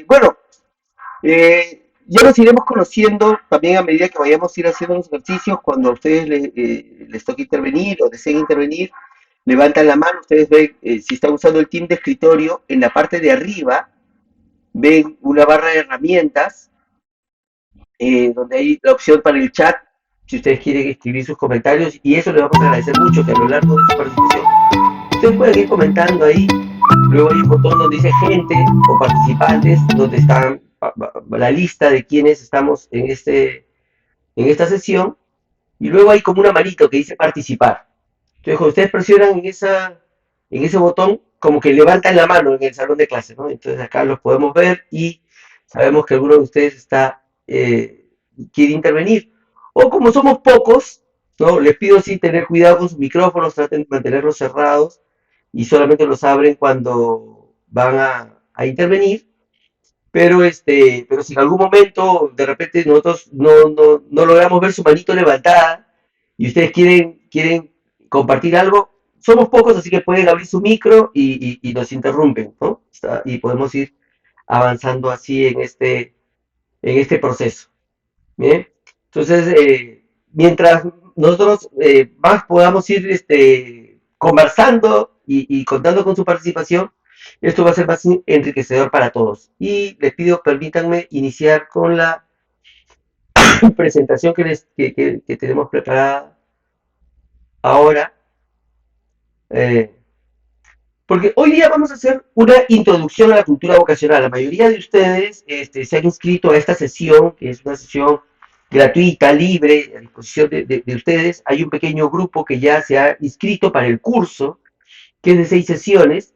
Bueno, ya nos iremos conociendo también a medida que vayamos a ir haciendo los ejercicios. Cuando a ustedes les toque intervenir o deseen intervenir, levantan la mano. Ustedes ven, si están usando el team de escritorio, en la parte de arriba ven una barra de herramientas donde hay la opción para el chat, si ustedes quieren escribir sus comentarios, y eso les vamos a agradecer mucho, que a lo largo de su participación ustedes pueden ir comentando ahí. Luego hay un botón donde dice gente o participantes, donde están la lista de quienes estamos en esta sesión, y luego hay como una manito que dice participar. Entonces, cuando ustedes presionan en ese botón, como que levantan la mano en el salón de clases, ¿no? Entonces acá los podemos ver y sabemos que alguno de ustedes quiere intervenir. O como somos pocos, ¿no? Les pido sí tener cuidado con sus micrófonos, traten de mantenerlos cerrados y solamente los abren cuando van a intervenir. Pero si en algún momento de repente nosotros no logramos ver su manito levantada y ustedes quieren compartir algo, somos pocos, así que pueden abrir su micro y nos interrumpen, ¿no? Y podemos ir avanzando así en este proceso. ¿Bien? Entonces, mientras nosotros más podamos ir conversando y contando con su participación, esto va a ser más enriquecedor para todos. Y les pido, permítanme iniciar con la presentación que tenemos preparada ahora. eh, Porque hoy día vamos a hacer una introducción a la cultura vocacional. La mayoría de ustedes se han inscrito a esta sesión, que es una sesión gratuita, libre, a disposición de ustedes. Hay un pequeño grupo que ya se ha inscrito para el curso, que es de 6 sesiones.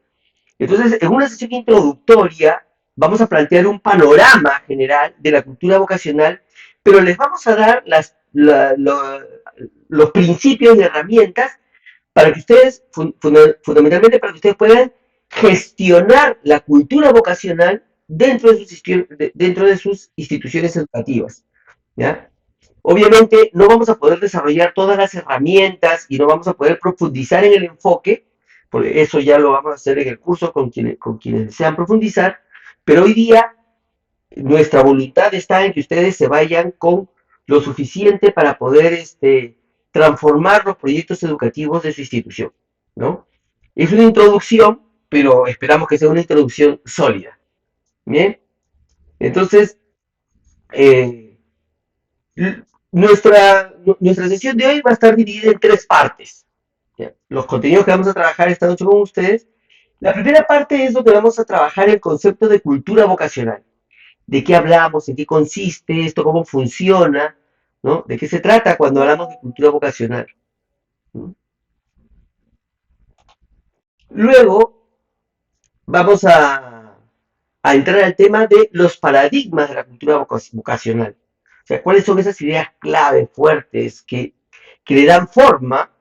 Entonces, en una sesión introductoria, vamos a plantear un panorama general de la cultura vocacional, pero les vamos a dar los principios y herramientas para que ustedes, fundamentalmente para que ustedes puedan gestionar la cultura vocacional dentro de sus instituciones educativas. ¿Ya? Obviamente no vamos a poder desarrollar todas las herramientas y no vamos a poder profundizar en el enfoque, porque eso ya lo vamos a hacer en el curso con quienes desean profundizar, pero hoy día nuestra voluntad está en que ustedes se vayan con lo suficiente para poder transformar los proyectos educativos de su institución, ¿no? Es una introducción, pero esperamos que sea una introducción sólida, ¿bien? Entonces, eh, nuestra sesión de hoy va a estar dividida en 3 partes. ¿Ya? Los contenidos que vamos a trabajar esta noche con ustedes. La primera parte es donde vamos a trabajar el concepto de cultura vocacional. ¿De qué hablamos? ¿En qué consiste esto? ¿Cómo funciona? ¿No? ¿De qué se trata cuando hablamos de cultura vocacional? ¿No? Luego vamos a entrar al tema de los paradigmas de la cultura vocacional. O sea, cuáles son esas ideas clave, fuertes, que le dan forma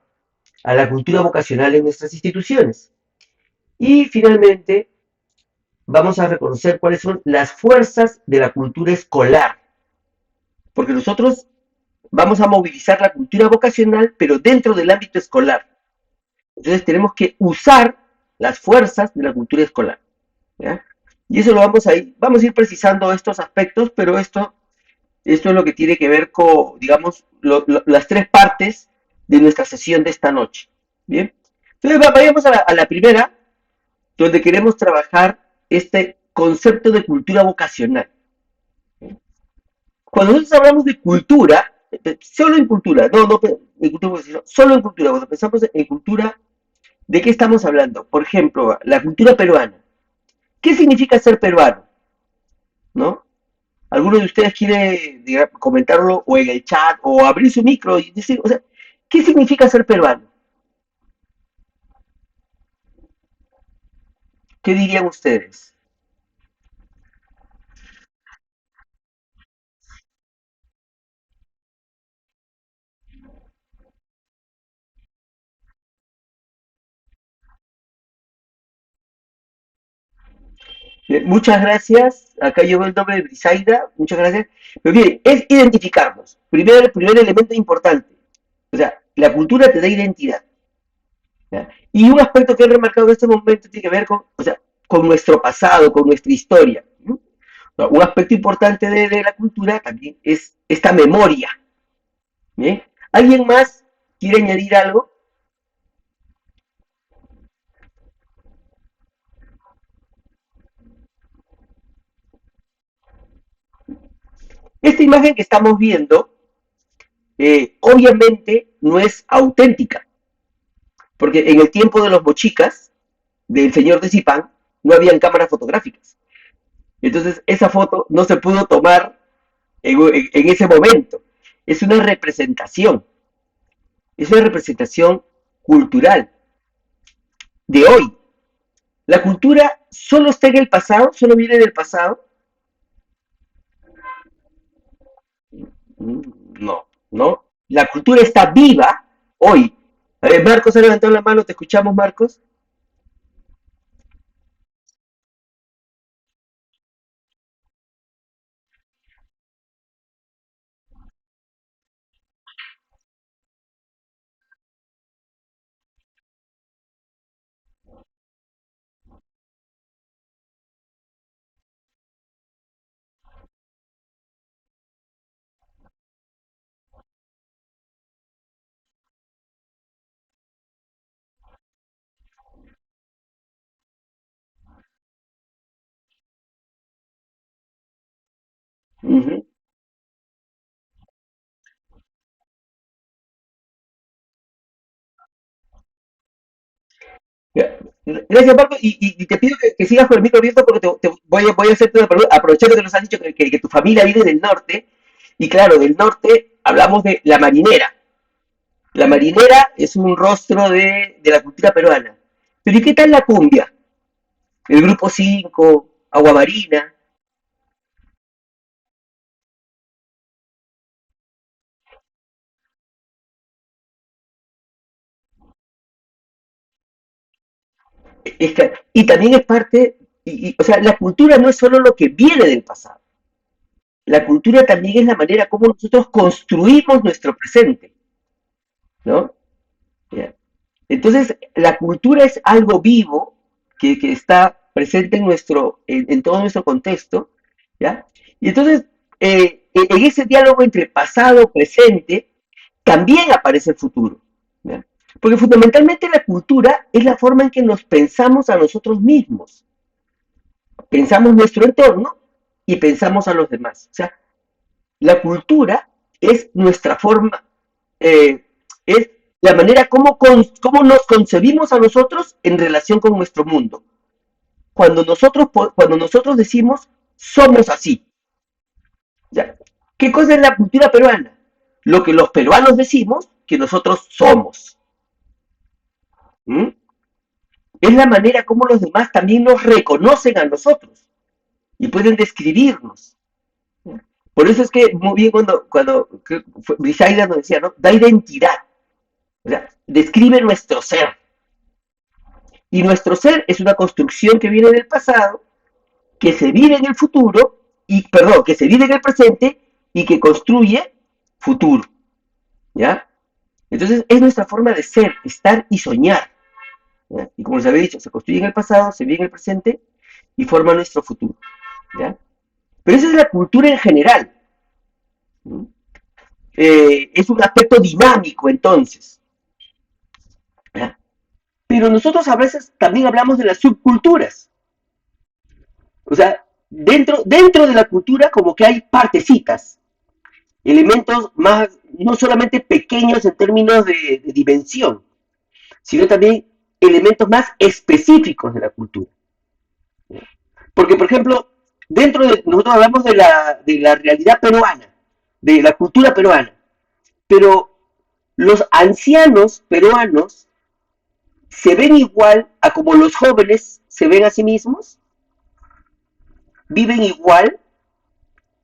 a la cultura vocacional en nuestras instituciones. Y finalmente vamos a reconocer cuáles son las fuerzas de la cultura escolar, porque nosotros vamos a movilizar la cultura vocacional, pero dentro del ámbito escolar. Entonces tenemos que usar las fuerzas de la cultura escolar. ¿Ya? Y eso vamos a ir precisando estos aspectos, pero esto es lo que tiene que ver con, digamos, las 3 partes de nuestra sesión de esta noche. Bien, entonces vayamos a la primera, donde queremos trabajar este concepto de cultura vocacional. Cuando nosotros hablamos de cultura, solo en cultura, no en cultura, solo en cultura, cuando pensamos en cultura, ¿de qué estamos hablando? Por ejemplo, la cultura peruana. ¿Qué significa ser peruano? ¿No? ¿Alguno de ustedes quiere comentarlo o en el chat o abrir su micro y decir, o sea, ¿qué significa ser peruano? ¿Qué dirían ustedes? Muchas gracias. Acá yo veo el nombre de Brisaida. Muchas gracias. Pero bien, es identificarnos. Primer elemento importante. O sea, la cultura te da identidad. ¿Ya? Y un aspecto que he remarcado en este momento tiene que ver con, o sea, con nuestro pasado, con nuestra historia. Un aspecto importante de la cultura también es esta memoria. ¿Bien? ¿Alguien más quiere añadir algo? Esta imagen que estamos viendo, obviamente no es auténtica, porque en el tiempo de los mochicas, del señor de Zipán, no habían cámaras fotográficas. Entonces, esa foto no se pudo tomar en ese momento. Es una representación, es una representación cultural de hoy. La cultura solo está en el pasado, solo viene del pasado. No, no. La cultura está viva hoy. A ver, Marcos ha levantado la mano, te escuchamos, Marcos. Uh -huh. Gracias, Marco, y te pido que sigas con el micro abierto porque voy a hacerte una pregunta, aprovechando que nos has dicho que tu familia viene del norte, y claro, del norte hablamos de la marinera. La marinera es un rostro de la cultura peruana. Pero ¿y qué tal la cumbia? El grupo 5, Agua Marina. Y también es parte, o sea, la cultura no es solo lo que viene del pasado. La cultura también es la manera como nosotros construimos nuestro presente, ¿no? Yeah. Entonces, la cultura es algo vivo que está presente en todo nuestro contexto, ¿ya? Y entonces, en ese diálogo entre pasado y presente, también aparece el futuro, ¿ya? Porque fundamentalmente la cultura es la forma en que nos pensamos a nosotros mismos, pensamos nuestro entorno y pensamos a los demás. O sea, la cultura es nuestra forma, es la manera como nos concebimos a nosotros en relación con nuestro mundo. Cuando nosotros decimos, somos así. ¿Ya? ¿Qué cosa es la cultura peruana? Lo que los peruanos decimos que nosotros somos. ¿Mm? Es la manera como los demás también nos reconocen a nosotros y pueden describirnos. ¿Ya? Por eso es que muy bien cuando Brisaida nos decía, ¿no? Da identidad. O sea, describe nuestro ser. Y nuestro ser es una construcción que viene del pasado, que se vive en el futuro, que se vive en el presente y que construye futuro. ¿Ya? Entonces es nuestra forma de ser, estar y soñar. ¿Ya? Y como les había dicho, se construye en el pasado, se vive en el presente y forma nuestro futuro. ¿Ya? Pero esa es la cultura en general. Es un aspecto dinámico entonces. ¿Ya? Pero nosotros a veces también hablamos de las subculturas. O sea, dentro de la cultura como que hay partecitas, elementos más, no solamente pequeños en términos de dimensión, sino también elementos más específicos de la cultura. Porque, por ejemplo, nosotros hablamos de la realidad peruana, de la cultura peruana, pero los ancianos peruanos se ven igual a como los jóvenes se ven a sí mismos, viven igual,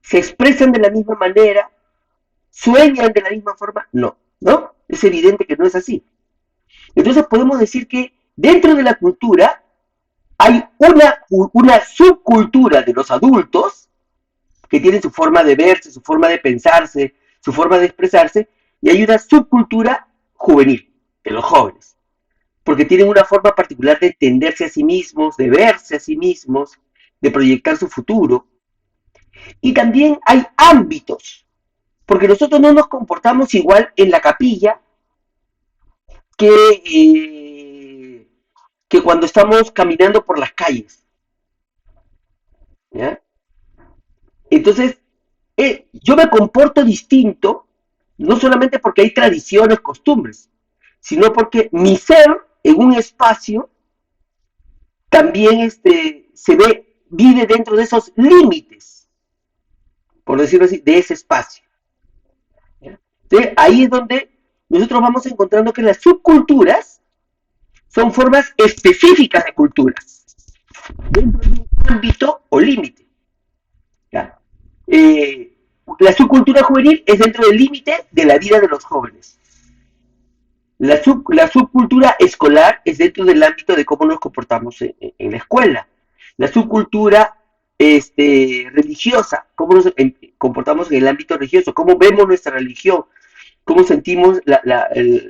se expresan de la misma manera, sueñan de la misma forma. No, ¿no? Es evidente que no es así. Entonces podemos decir que dentro de la cultura hay una subcultura de los adultos que tienen su forma de verse, su forma de pensarse, su forma de expresarse, y hay una subcultura juvenil de los jóvenes, porque tienen una forma particular de entenderse a sí mismos, de verse a sí mismos, de proyectar su futuro. Y también hay ámbitos, porque nosotros no nos comportamos igual en la capilla que, que cuando estamos caminando por las calles. ¿Ya? Entonces, yo me comporto distinto, no solamente porque hay tradiciones, costumbres, sino porque mi ser en un espacio también vive dentro de esos límites, por decirlo así, de ese espacio. ¿Ya? Entonces, ahí es donde nosotros vamos encontrando que las subculturas son formas específicas de culturas, dentro de un ámbito o límite. ¿Ya? Eh, la subcultura juvenil es dentro del límite de la vida de los jóvenes. La subcultura escolar es dentro del ámbito de cómo nos comportamos en la escuela. La subcultura religiosa, cómo nos comportamos en el ámbito religioso, cómo vemos nuestra religión, cómo sentimos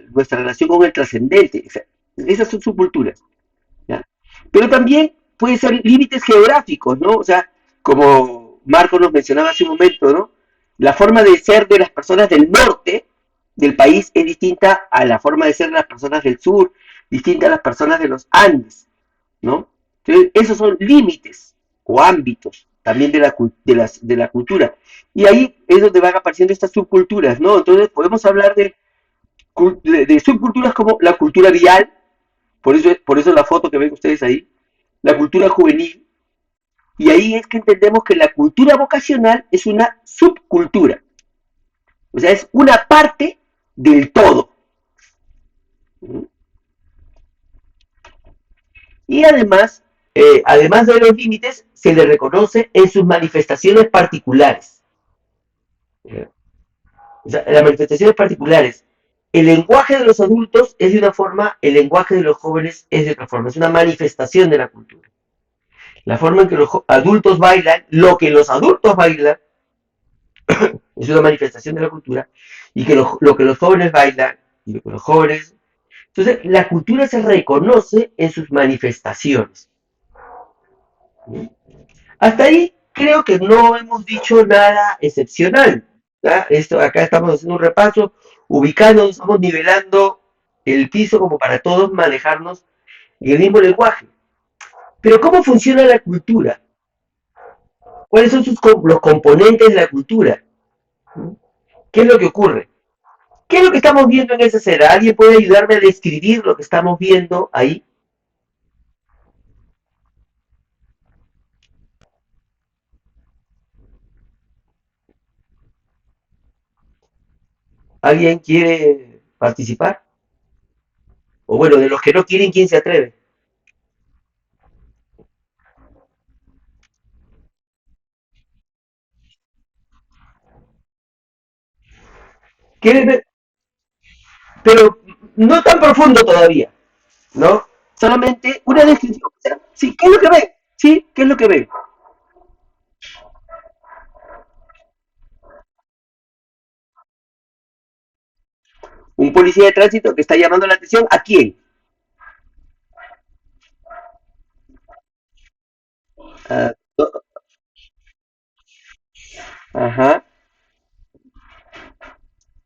nuestra relación con el trascendente. O sea, esas son subculturas. ¿Ya? Pero también puede ser límites geográficos, ¿no? O sea, como Marco nos mencionaba hace un momento, ¿no? La forma de ser de las personas del norte del país es distinta a la forma de ser de las personas del sur, distinta a las personas de los Andes, ¿no? Entonces, esos son límites o ámbitos también de la cultura. Y ahí es donde van apareciendo estas subculturas, ¿no? Entonces podemos hablar de subculturas como la cultura vial, por eso la foto que ven ustedes ahí, la cultura juvenil, y ahí es que entendemos que la cultura vocacional es una subcultura, o sea, es una parte del todo. Y además de los límites, se le reconoce en sus manifestaciones particulares. O sea, las manifestaciones particulares. El lenguaje de los adultos es de una forma, el lenguaje de los jóvenes es de otra forma, es una manifestación de la cultura. La forma en que los adultos bailan, lo que los adultos bailan, es una manifestación de la cultura, y que lo que los jóvenes bailan, y lo que los jóvenes... Entonces, la cultura se reconoce en sus manifestaciones. Hasta ahí creo que no hemos dicho nada excepcional. ¿Ya? Esto, acá estamos haciendo un repaso, ubicando, estamos nivelando el piso como para todos manejarnos en el mismo lenguaje. Pero ¿cómo funciona la cultura? ¿Cuáles son los componentes de la cultura? ¿Qué es lo que ocurre? ¿Qué es lo que estamos viendo en esa escena? ¿Alguien puede ayudarme a describir lo que estamos viendo ahí? ¿Alguien quiere participar? O bueno, de los que no quieren, ¿quién se atreve? ¿Quieren? Pero no tan profundo todavía, ¿no? Solamente una descripción. O sea, sí, ¿qué es lo que ven? Sí, ¿qué es lo que ven? Un policía de tránsito que está llamando la atención a quién. Ah, ajá,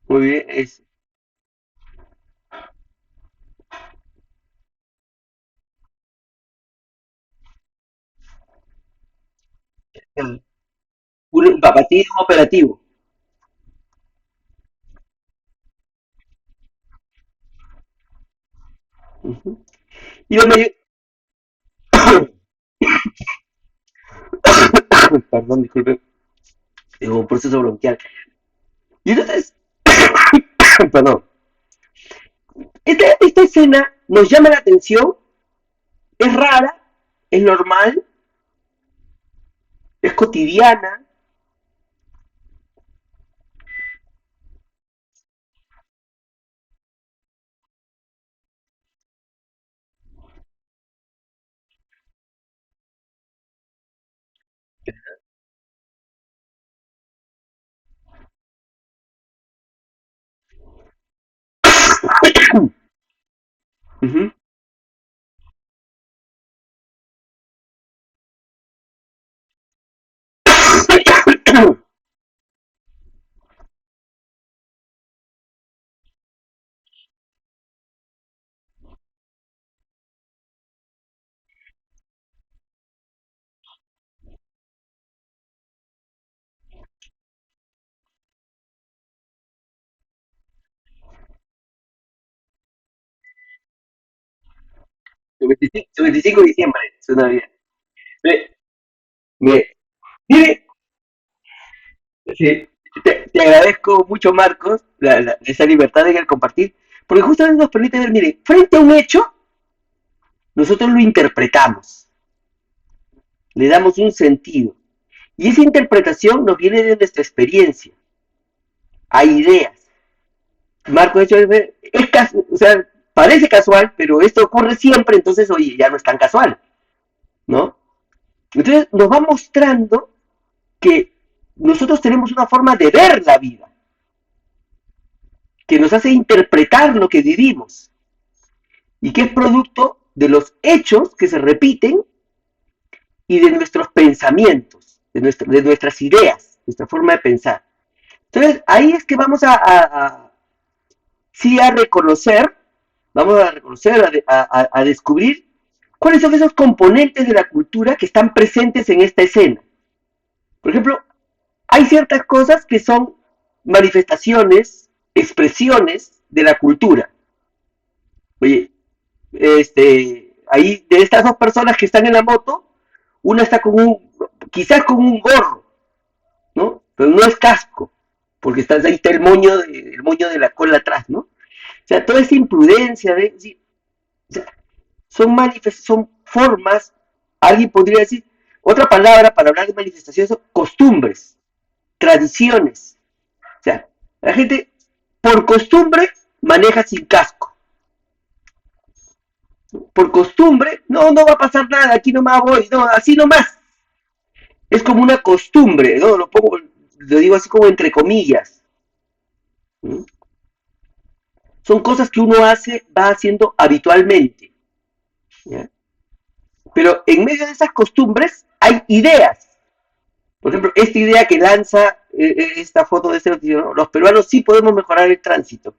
muy bien. Un papatillo operativo. Uh -huh. Y lo medio... Perdón, disculpe, tengo un proceso bronquial. Y entonces, perdón, esta escena nos llama la atención, es rara, es normal, es cotidiana. Uh -huh. Su 25 de diciembre, su Navidad. Me, me, mire, sí, te agradezco mucho, Marcos, esa libertad en el compartir, porque justamente nos permite ver, mire, frente a un hecho, nosotros lo interpretamos, le damos un sentido, y esa interpretación nos viene de nuestra experiencia, hay ideas. Marcos, de hecho, o sea, parece casual, pero esto ocurre siempre, entonces, oye, ya no es tan casual, ¿no? Entonces nos va mostrando que nosotros tenemos una forma de ver la vida, que nos hace interpretar lo que vivimos y que es producto de los hechos que se repiten y de nuestros pensamientos, de nuestras ideas, nuestra forma de pensar. Entonces ahí es que vamos sí a reconocer, vamos a reconocer, a descubrir cuáles son esos componentes de la cultura que están presentes en esta escena. Por ejemplo, hay ciertas cosas que son manifestaciones, expresiones de la cultura. Oye, ahí de estas dos personas que están en la moto, una está quizás con un gorro, ¿no? Pero no es casco, porque ahí está el moño de la cola atrás, ¿no? O sea, toda esa imprudencia sí, o sea, son formas, alguien podría decir, otra palabra para hablar de manifestaciones son costumbres, tradiciones. O sea, la gente por costumbre maneja sin casco. Por costumbre, no, no va a pasar nada, aquí nomás voy, no, así nomás. Es como una costumbre, ¿no? Lo digo así como entre comillas. ¿Mm? Son cosas que uno va haciendo habitualmente. ¿Ya? Pero en medio de esas costumbres hay ideas. Por ejemplo, esta idea que lanza esta foto de este noticiero, ¿no? Los peruanos sí podemos mejorar el tránsito.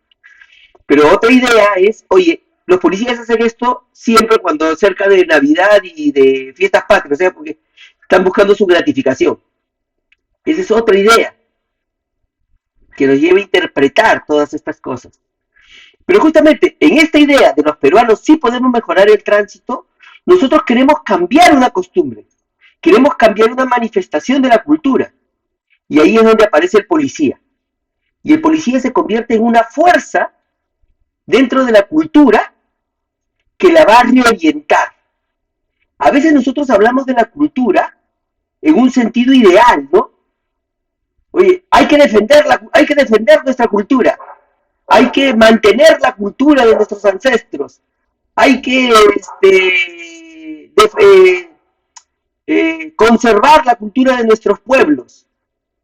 Pero otra idea es, oye, los policías hacen esto siempre cuando cerca de Navidad y de fiestas patrias, o sea, porque están buscando su gratificación. Esa es otra idea que nos lleva a interpretar todas estas cosas. Pero justamente en esta idea de los peruanos sí podemos mejorar el tránsito, nosotros queremos cambiar una costumbre, queremos cambiar una manifestación de la cultura. Y ahí es donde aparece el policía. Y el policía se convierte en una fuerza dentro de la cultura que la va a reorientar. A veces nosotros hablamos de la cultura en un sentido ideal, ¿no? Oye, hay que defender nuestra cultura, hay que mantener la cultura de nuestros ancestros, hay que conservar la cultura de nuestros pueblos.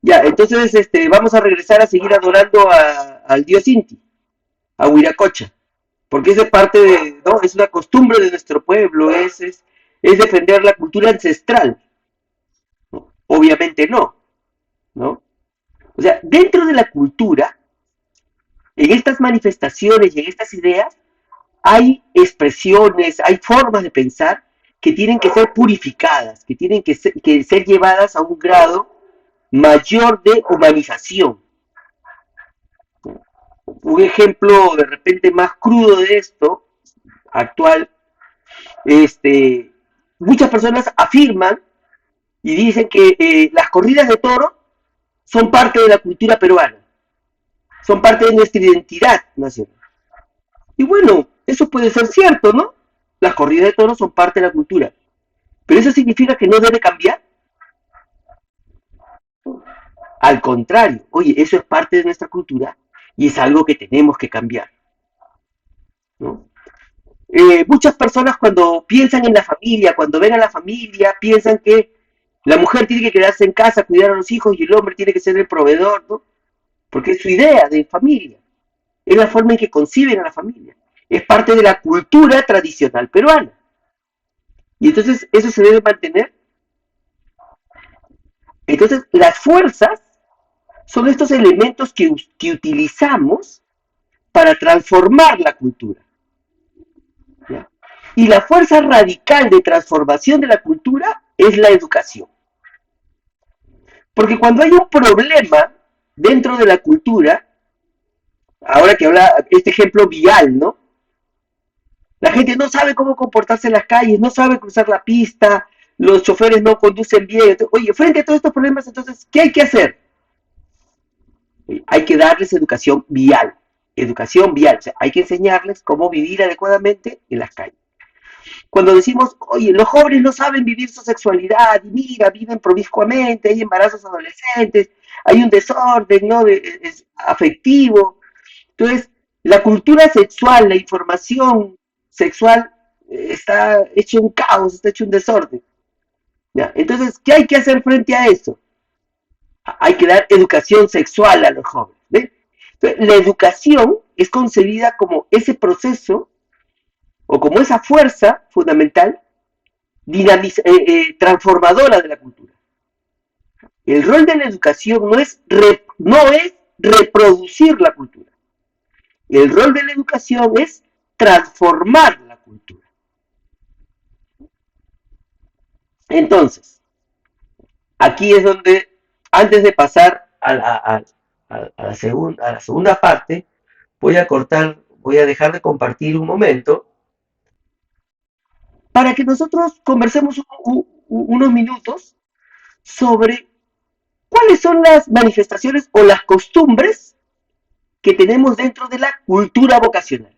Ya, entonces vamos a regresar a seguir adorando al dios Inti, a Huiracocha, porque esa parte ¿no? Es una costumbre de nuestro pueblo, es defender la cultura ancestral. ¿No? Obviamente no, ¿no? O sea, dentro de la cultura, en estas manifestaciones y en estas ideas, hay expresiones, hay formas de pensar que tienen que ser purificadas, que tienen que ser llevadas a un grado mayor de humanización. Un ejemplo de repente más crudo de esto, actual, este, muchas personas afirman y dicen que las corridas de toro son parte de la cultura peruana, son parte de nuestra identidad nacional. Y bueno, eso puede ser cierto, ¿no? Las corridas de toros son parte de la cultura. Pero eso significa que no debe cambiar. Al contrario, oye, eso es parte de nuestra cultura y es algo que tenemos que cambiar, ¿no? Muchas personas cuando piensan en la familia, cuando ven a la familia, piensan que la mujer tiene que quedarse en casa, cuidar a los hijos y el hombre tiene que ser el proveedor, ¿no? Porque es su idea de familia, es la forma en que conciben a la familia, es parte de la cultura tradicional peruana. Y entonces eso se debe mantener. Entonces las fuerzas son estos elementos que utilizamos para transformar la cultura. ¿Ya? Y la fuerza radical de transformación de la cultura es la educación. Porque cuando hay un problema dentro de la cultura, ahora que habla este ejemplo vial, ¿no? La gente no sabe cómo comportarse en las calles, no sabe cruzar la pista, los choferes no conducen bien. Oye, frente a todos estos problemas, entonces, ¿qué hay que hacer? Hay que darles educación vial. Educación vial, o sea, hay que enseñarles cómo vivir adecuadamente en las calles. Cuando decimos, oye, los jóvenes no saben vivir su sexualidad, y mira, viven promiscuamente, hay embarazos adolescentes, hay un desorden, ¿no? Es afectivo. Entonces, la cultura sexual, la información sexual está hecho un caos, está hecho un desorden. ¿Ya? Entonces, ¿qué hay que hacer frente a eso? Hay que dar educación sexual a los jóvenes. ¿Ves? Entonces, la educación es concebida como ese proceso o como esa fuerza fundamental transformadora de la cultura. El rol de la educación no es reproducir la cultura. El rol de la educación es transformar la cultura. Entonces, aquí es donde, antes de pasar a la segunda parte, voy a dejar de compartir un momento para que nosotros conversemos unos minutos sobre cuáles son las manifestaciones o las costumbres que tenemos dentro de la cultura vocacional.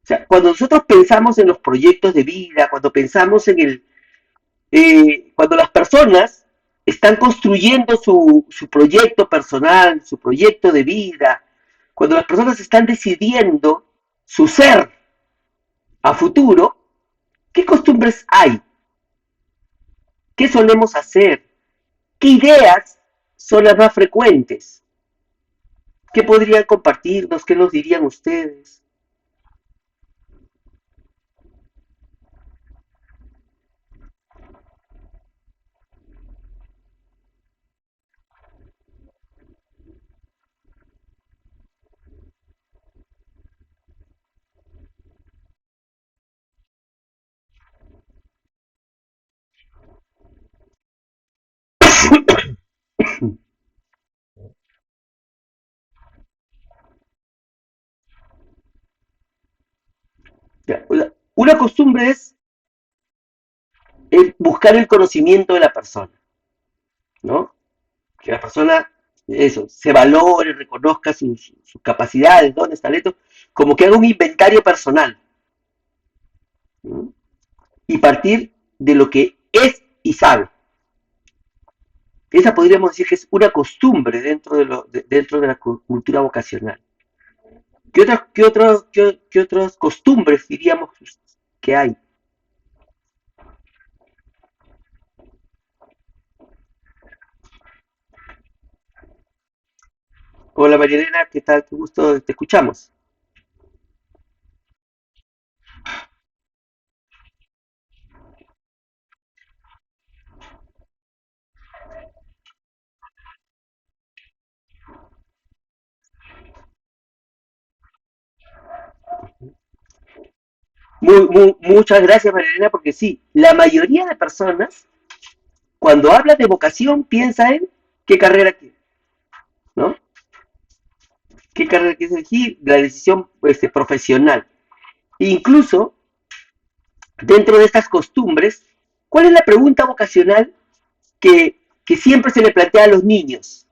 O sea, cuando nosotros pensamos en los proyectos de vida, cuando pensamos en cuando las personas están construyendo su proyecto personal, su proyecto de vida, cuando las personas están decidiendo su ser a futuro, ¿qué costumbres hay? ¿Qué solemos hacer? ¿Qué ideas son las más frecuentes? ¿Qué podrían compartirnos? ¿Qué nos dirían ustedes? Una costumbre es buscar el conocimiento de la persona, ¿no? Que la persona, eso, se valore, reconozca sus capacidades, dones, talentos, como que haga un inventario personal, ¿no? Y partir de lo que es y sabe. Esa podríamos decir que es una costumbre dentro de la cultura vocacional. ¿Qué otras costumbres diríamos que hay? Hola María Elena, ¿qué tal? Qué gusto, te escuchamos. Muchas gracias María Elena, porque sí, la mayoría de personas cuando habla de vocación piensa en qué carrera quiere, ¿no? ¿Qué carrera quieres elegir? La decisión profesional. E incluso dentro de estas costumbres, ¿cuál es la pregunta vocacional que siempre se le plantea a los niños,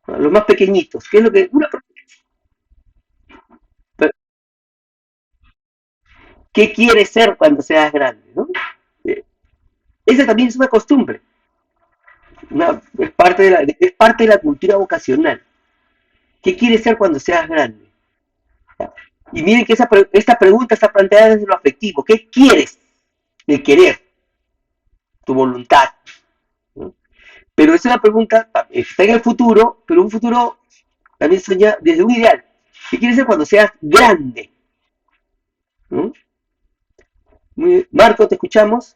a los más pequeñitos? ¿Qué es lo que ¿qué quieres ser cuando seas grande? ¿No? Eh, Esa también es una costumbre, es parte de la cultura vocacional. ¿Qué quieres ser cuando seas grande? Y miren que esta pregunta está planteada desde lo afectivo. ¿Qué quieres? El querer, tu voluntad, ¿no? Pero es una pregunta, está en el futuro, pero un futuro también sueña desde un ideal. ¿Qué quieres ser cuando seas grande? ¿No? Marco, te escuchamos.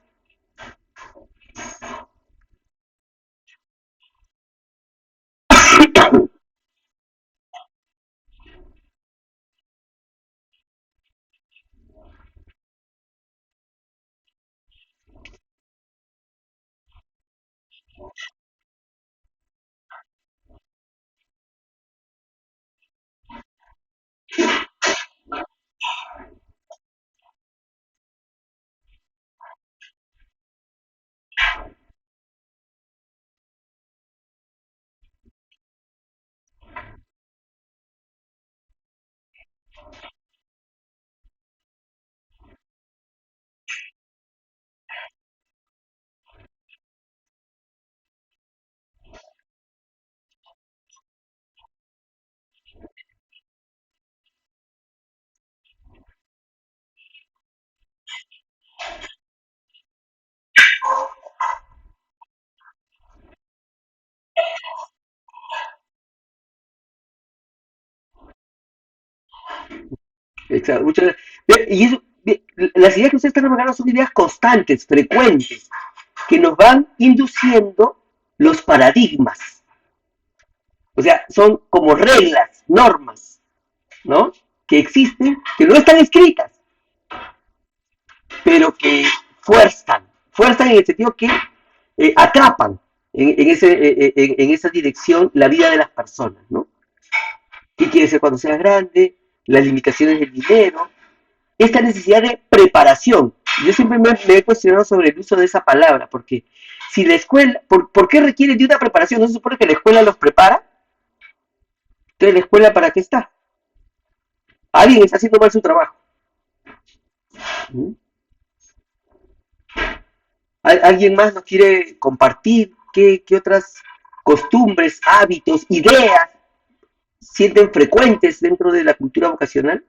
Exacto, y eso, las ideas que ustedes están revelando son ideas constantes, frecuentes, que nos van induciendo los paradigmas. O sea, son como reglas, normas, ¿no? Que existen, que no están escritas, pero que fuerzan en el sentido que atrapan en esa dirección la vida de las personas, ¿no? ¿Qué quieres ser cuando seas grande? Las limitaciones del dinero, esta necesidad de preparación. Yo siempre me he cuestionado sobre el uso de esa palabra, porque si la escuela, ¿por qué requiere de una preparación? ¿No se supone que la escuela los prepara? Entonces, ¿la escuela para qué está? Alguien está haciendo mal su trabajo. ¿Mm? ¿Alguien más nos quiere compartir qué otras costumbres, hábitos, ideas sienten frecuentes dentro de la cultura vocacional?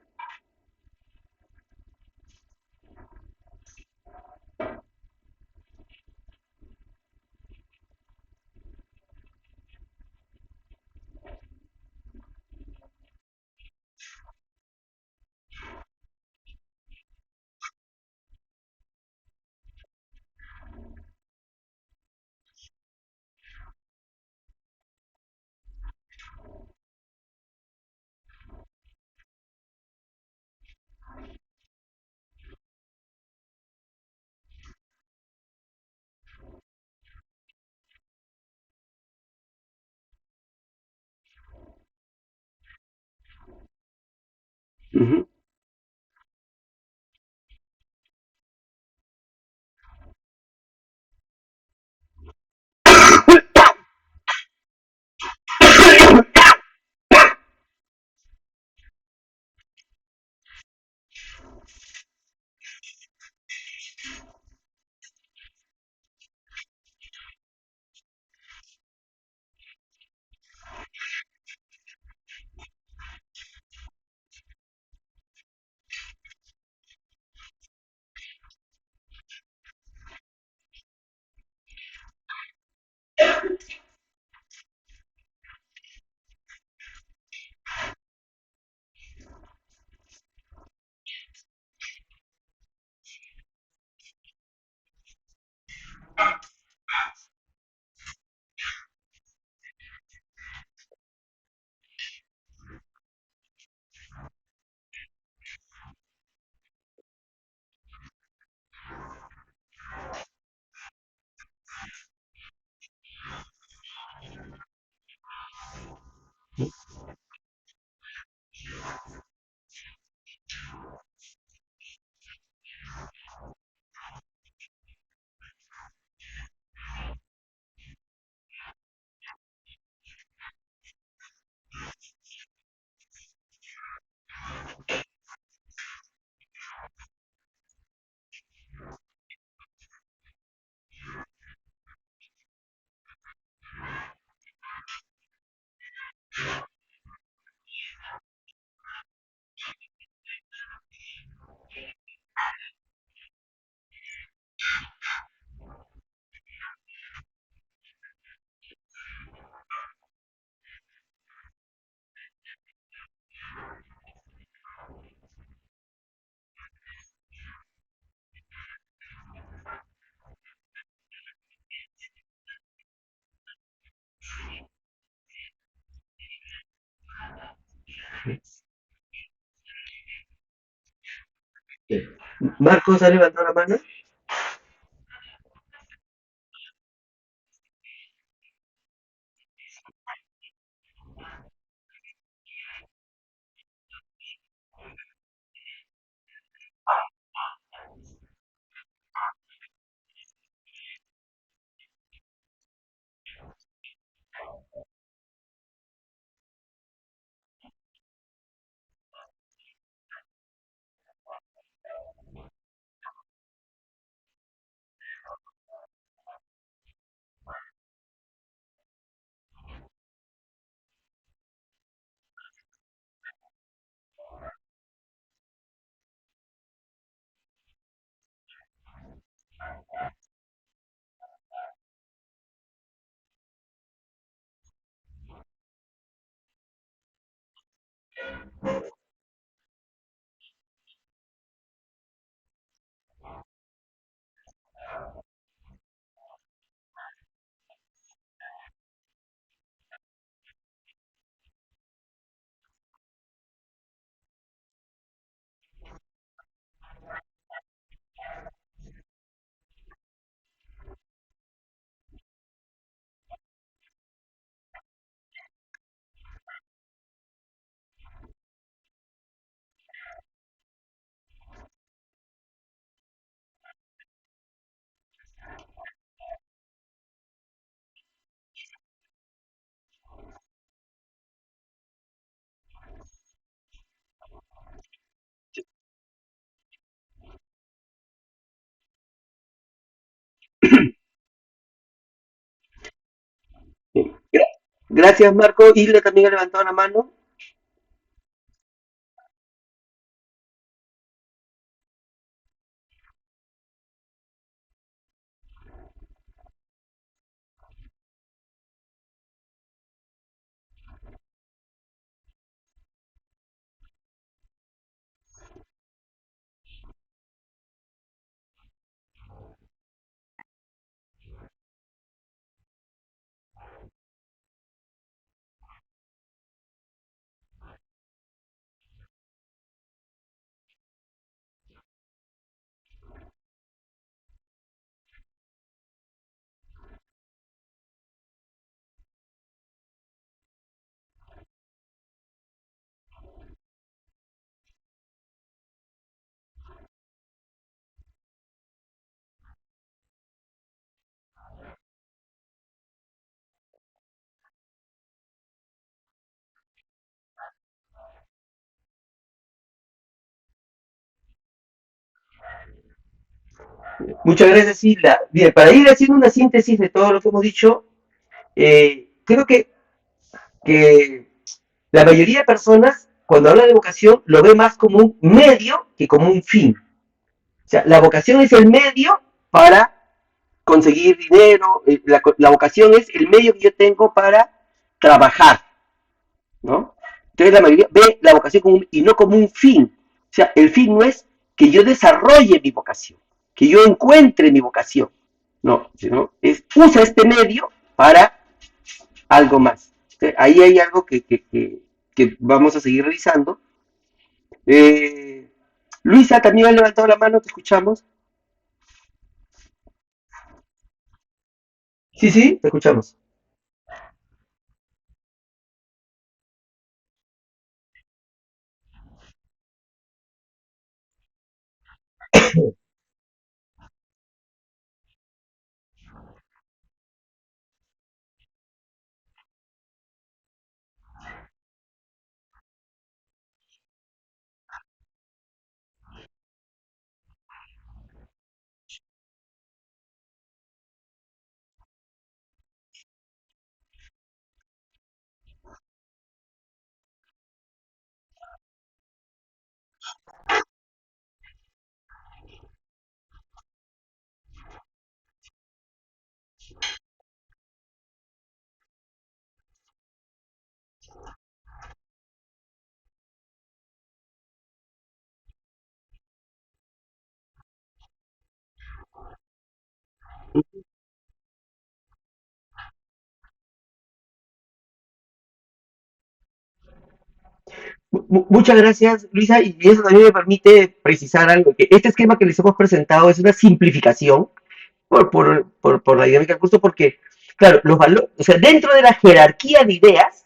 Uh -huh. Marcos ha levantado la mano. Gracias, Marco. Hilda también ha levantado la mano. Muchas gracias, Hilda. Bien, para ir haciendo una síntesis de todo lo que hemos dicho, creo que la mayoría de personas, cuando habla de vocación, lo ve más como un medio que como un fin. O sea, la vocación es el medio para conseguir dinero, la vocación es el medio que yo tengo para trabajar, ¿no? Entonces la mayoría ve la vocación como y no como un fin. O sea, el fin no es que yo desarrolle mi vocación, que yo encuentre mi vocación, no, sino es usa este medio para algo más. Entonces, ahí hay algo que vamos a seguir revisando. Eh, Luisa también ha levantado la mano, te escuchamos. Sí, sí, te escuchamos. Muchas gracias, Luisa, y eso también me permite precisar algo, que este esquema que les hemos presentado es una simplificación por la dinámica del curso, porque, claro, los valores, o sea, dentro de la jerarquía de ideas,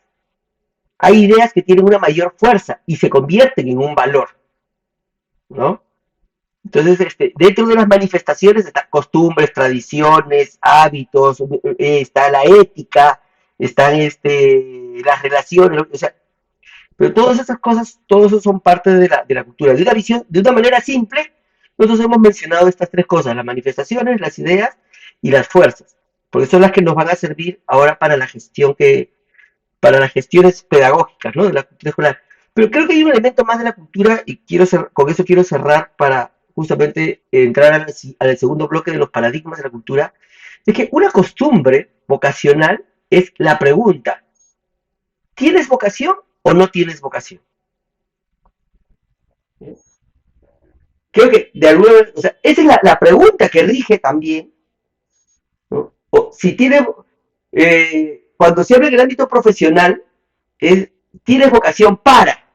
hay ideas que tienen una mayor fuerza y se convierten en un valor, ¿no? Entonces, dentro de las manifestaciones están costumbres, tradiciones, hábitos, está la ética, están las relaciones, o sea, pero todas esas cosas, todos esos son parte de la cultura. De una visión, de una manera simple, nosotros hemos mencionado estas tres cosas, las manifestaciones, las ideas y las fuerzas, porque son las que nos van a servir ahora para la gestión para las gestiones pedagógicas, ¿no? De la cultura escolar. Pero creo que hay un elemento más de la cultura y con eso quiero cerrar para justamente entrar al segundo bloque de los paradigmas de la cultura, es que una costumbre vocacional es la pregunta, ¿tienes vocación o no tienes vocación? Creo que de alguna manera, o sea, esa es la pregunta que rige también, ¿no? O si tiene, cuando se habla en el ámbito profesional, es, tienes vocación para,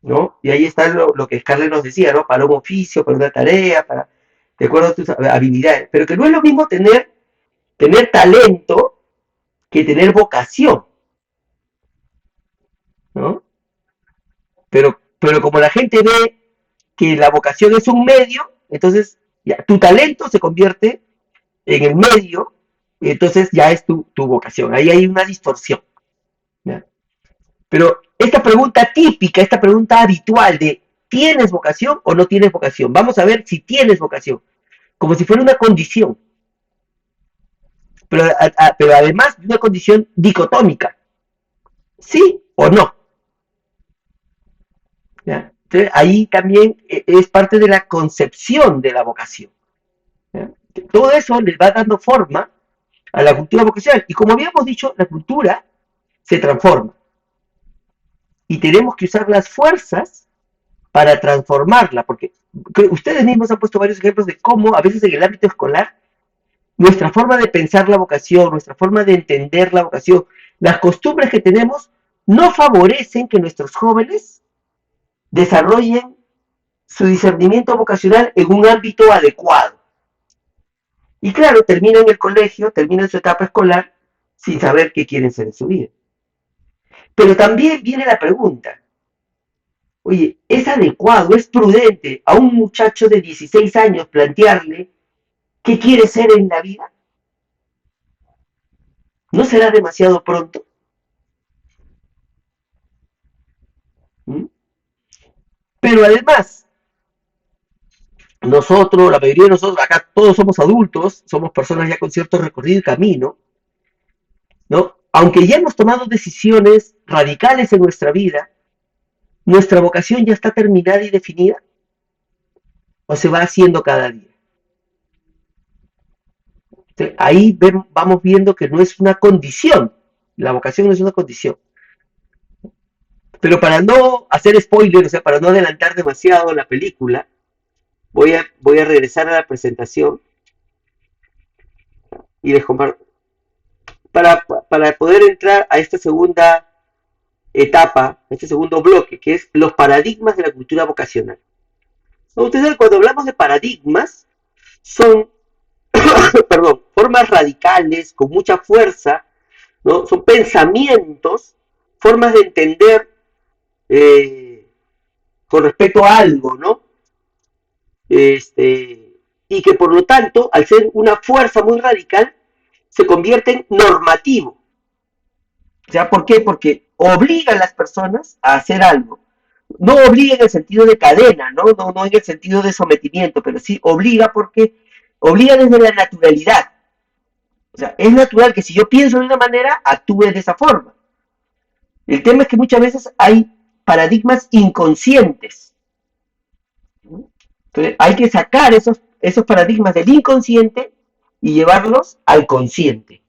¿no? Y ahí está lo que Scarlett nos decía, ¿no? Para un oficio, para una tarea, de acuerdo a tus habilidades. Pero que no es lo mismo tener talento que tener vocación, ¿no? Pero como la gente ve que la vocación es un medio, entonces ya, tu talento se convierte en el medio, y entonces ya es tu vocación. Ahí hay una distorsión, ¿ya? Pero esta pregunta típica, esta pregunta habitual de ¿tienes vocación o no tienes vocación? Vamos a ver si tienes vocación, como si fuera una condición. pero además de una condición dicotómica, sí o no. ¿Ya? Entonces, ahí también es parte de la concepción de la vocación. ¿Ya? Todo eso les va dando forma a la cultura vocacional. Y como habíamos dicho, la cultura se transforma. Y tenemos que usar las fuerzas para transformarla, porque ustedes mismos han puesto varios ejemplos de cómo a veces en el ámbito escolar nuestra forma de pensar la vocación, nuestra forma de entender la vocación, las costumbres que tenemos no favorecen que nuestros jóvenes desarrollen su discernimiento vocacional en un ámbito adecuado. Y claro, terminan el colegio, terminan su etapa escolar sin saber qué quieren ser en su vida. Pero también viene la pregunta, oye, ¿es adecuado, es prudente a un muchacho de 16 años plantearle qué quiere ser en la vida? ¿No será demasiado pronto? ¿Mm? Pero además, nosotros, la mayoría de nosotros, acá todos somos adultos, somos personas ya con cierto recorrido y camino, ¿no? Aunque ya hemos tomado decisiones radicales en nuestra vida, nuestra vocación ya está terminada y definida o se va haciendo cada día. Entonces, ahí vamos viendo que no es una condición, la vocación no es una condición. Pero para no hacer spoiler, o sea, para no adelantar demasiado la película, voy a regresar a la presentación y les comparto. Para poder entrar a esta segunda etapa, este segundo bloque, que es los paradigmas de la cultura vocacional. Ustedes saben, cuando hablamos de paradigmas, son, perdón, formas radicales, con mucha fuerza, ¿no? Son pensamientos, formas de entender eh, con respecto a algo, ¿no? Y que por lo tanto, al ser una fuerza muy radical, se convierte en normativo. O sea, ¿por qué? Porque obliga a las personas a hacer algo. No obliga en el sentido de cadena, no en el sentido de sometimiento, pero sí obliga porque obliga desde la naturalidad. O sea, es natural que si yo pienso de una manera, actúe de esa forma. El tema es que muchas veces hay paradigmas inconscientes. Entonces, hay que sacar esos paradigmas del inconsciente y llevarlos al consciente.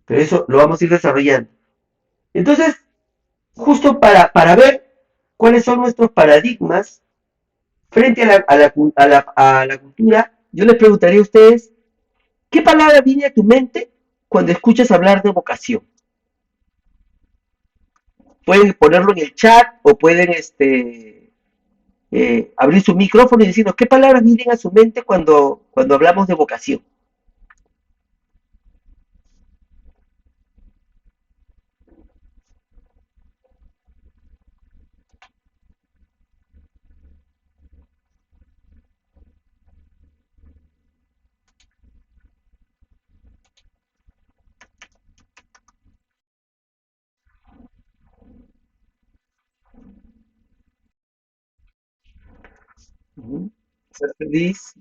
Pero eso lo vamos a ir desarrollando. Entonces, justo para ver cuáles son nuestros paradigmas frente a la cultura, yo les preguntaría a ustedes, ¿qué palabra viene a tu mente cuando escuchas hablar de vocación? Pueden ponerlo en el chat o pueden abrir su micrófono y decirnos qué palabras vienen a su mente cuando hablamos de vocación. Ser feliz,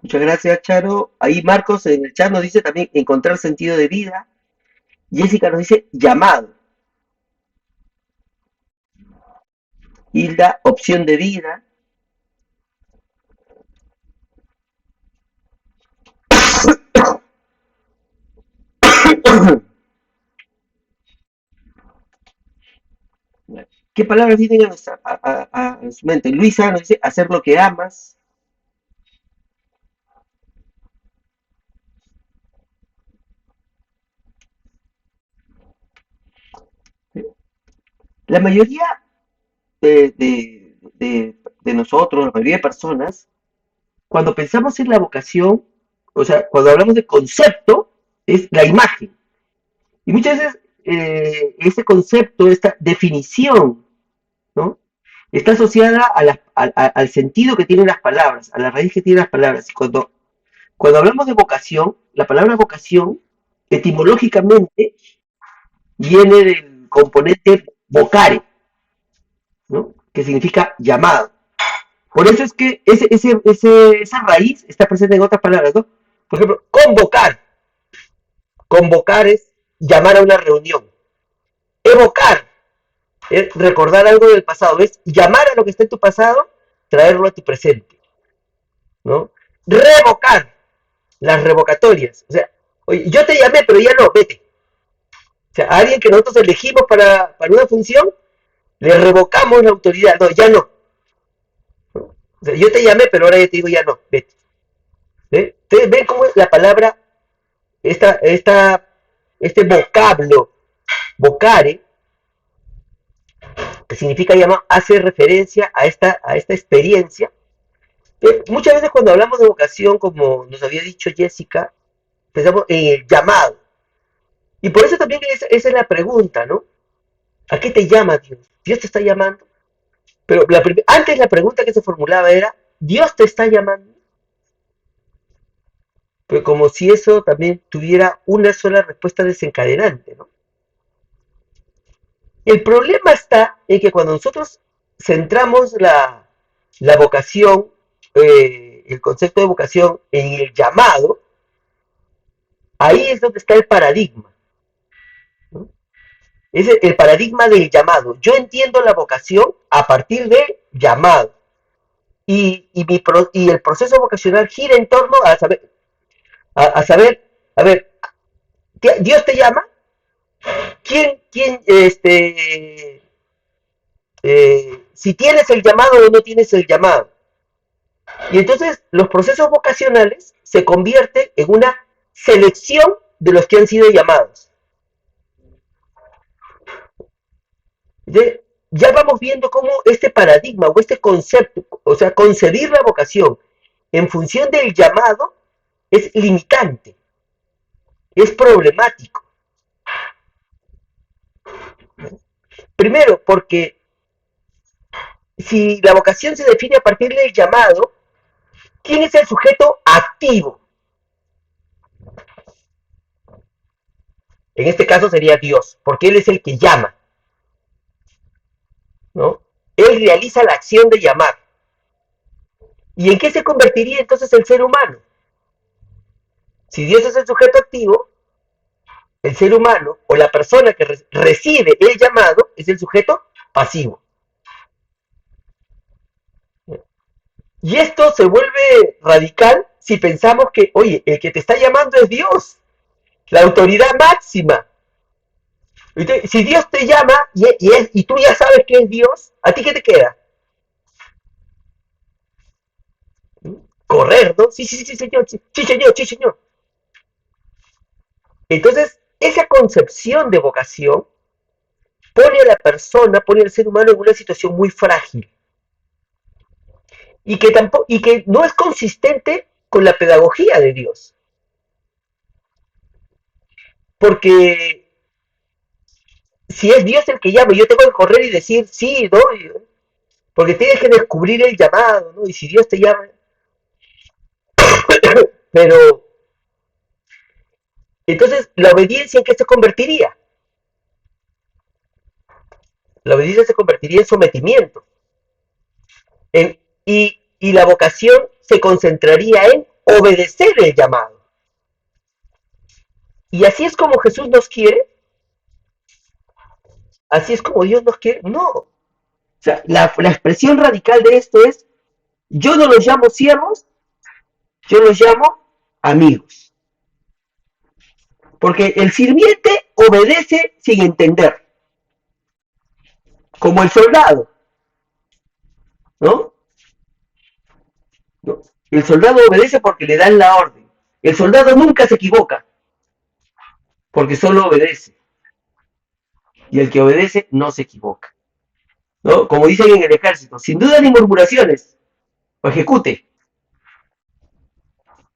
muchas gracias, Charo. Ahí Marcos en el chat nos dice también encontrar sentido de vida. Jessica nos dice llamado. Hilda, opción de vida. ¿Qué palabras vienen a su mente? Luisa nos dice hacer lo que amas. La mayoría de nosotros, la mayoría de personas, cuando pensamos en la vocación, o sea, cuando hablamos de concepto, es la imagen. Y muchas veces ese concepto, esta definición, ¿no? Está asociada al sentido que tienen las palabras, a la raíz que tienen las palabras. Y cuando Cuando hablamos de vocación, la palabra vocación etimológicamente viene del componente vocare, ¿no? Que significa llamado. Por eso es que esa raíz está presente en otras palabras, ¿no? Por ejemplo, convocar. Convocar es llamar a una reunión. Evocar es recordar algo del pasado. Es llamar a lo que está en tu pasado, traerlo a tu presente, ¿no? Revocar, las revocatorias. O sea, oye, yo te llamé, pero ya no, vete. O sea, a alguien que nosotros elegimos para una función, le revocamos la autoridad. No, ya no. O sea, yo te llamé, pero ahora ya te digo ya no, vete. Ustedes ven cómo la palabra, este vocablo, vocare, que significa llamar, hace referencia a esta experiencia. Muchas veces cuando hablamos de vocación, como nos había dicho Jessica, pensamos en el llamado. Y por eso también esa es la pregunta, ¿no? ¿A qué te llama Dios? ¿Dios te está llamando? Pero antes la pregunta que se formulaba era, ¿Dios te está llamando? Pero como si eso también tuviera una sola respuesta desencadenante, ¿no? El problema está en que cuando nosotros centramos la vocación, el concepto de vocación en el llamado, ahí es donde está el paradigma, ¿no? Es el paradigma del llamado. Yo entiendo la vocación a partir del llamado. Y el proceso vocacional gira en torno a ver, Dios te llama, si tienes el llamado o no tienes el llamado. Y entonces los procesos vocacionales se convierten en una selección de los que han sido llamados. De, ya vamos viendo cómo este paradigma o este concepto, o sea, concebir la vocación en función del llamado es limitante, es problemático. Primero, porque si la vocación se define a partir del llamado, ¿quién es el sujeto activo? En este caso sería Dios, porque Él es el que llama, ¿no? Él realiza la acción de llamar. ¿Y en qué se convertiría entonces el ser humano? Si Dios es el sujeto activo, el ser humano o la persona que recibe el llamado es el sujeto pasivo. Y esto se vuelve radical si pensamos que, oye, el que te está llamando es Dios, la autoridad máxima. Entonces, si Dios te llama y tú ya sabes que es Dios, ¿a ti qué te queda? Correr, ¿no? Sí, sí, sí, señor, sí, sí, señor, sí, señor. Entonces, esa concepción de vocación pone a la persona, pone al ser humano en una situación muy frágil y que no es consistente con la pedagogía de Dios. Porque si es Dios el que llama, yo tengo que correr y decir sí, ¿no? Porque tienes que descubrir el llamado, ¿no? Y si Dios te llama. Pero, entonces, ¿la obediencia en qué se convertiría? La obediencia se convertiría en sometimiento. Y la vocación se concentraría en obedecer el llamado. Y así es como Jesús nos quiere, así es como Dios nos quiere. No. O sea, la expresión radical de esto es, yo no los llamo siervos, yo los llamo amigos. Porque el sirviente obedece sin entender, como el soldado, ¿no? ¿No? El soldado obedece porque le dan la orden. El soldado nunca se equivoca, porque solo obedece. Y el que obedece no se equivoca, ¿no? Como dicen en el ejército, sin duda ni murmuraciones, o ejecute.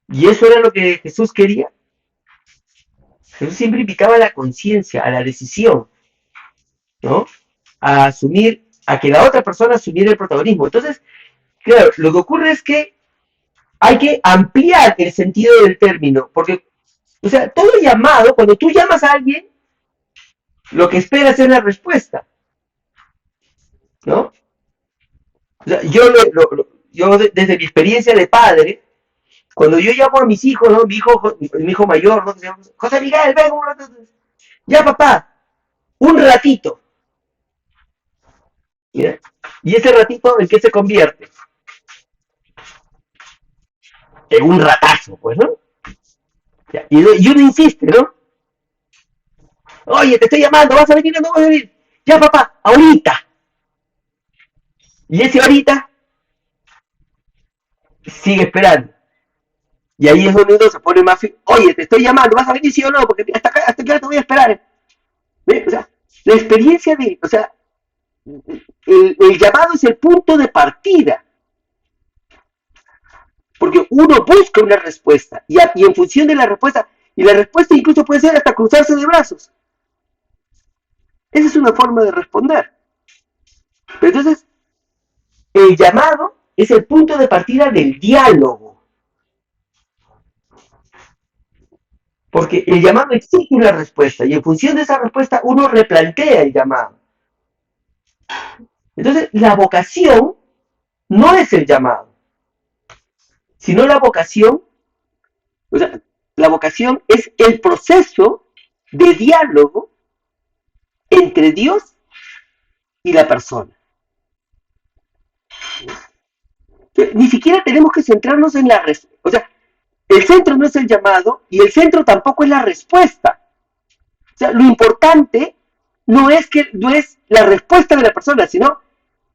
Y eso era lo que Jesús quería. Jesús siempre invitaba a la conciencia, a la decisión, ¿no? A asumir, a que la otra persona asumiera el protagonismo. Entonces, claro, lo que ocurre es que hay que ampliar el sentido del término, porque, o sea, todo llamado, cuando tú llamas a alguien, lo que esperas es la respuesta, ¿no? O sea, desde mi experiencia de padre, cuando yo llamo a mis hijos, ¿no? Mi hijo mayor, ¿no? José Miguel, ven un rato. Ya, papá, un ratito. ¿Ya? Y ese ratito, ¿en qué se convierte? En un ratazo, pues, ¿no? ¿Ya? Y uno insiste, ¿no? Oye, te estoy llamando, ¿vas a venir o no vas a venir? Ya, papá, ahorita. Y ese ahorita sigue esperando. Y ahí es donde uno se pone más. Oye, te estoy llamando, ¿vas a venir sí o no? Porque hasta que ahora te voy a esperar. ¿Ves? O sea, la experiencia de. O sea, el llamado es el punto de partida. Porque uno busca una respuesta. Y en función de la respuesta. Y la respuesta incluso puede ser hasta cruzarse de brazos. Esa es una forma de responder. Pero entonces, el llamado es el punto de partida del diálogo. Porque el llamado exige una respuesta y en función de esa respuesta uno replantea el llamado. Entonces, la vocación no es el llamado, sino la vocación, o sea, la vocación es el proceso de diálogo entre Dios y la persona. Entonces, ni siquiera tenemos que centrarnos en la respuesta. O sea, el centro no es el llamado y el centro tampoco es la respuesta. O sea, lo importante no es la respuesta de la persona, sino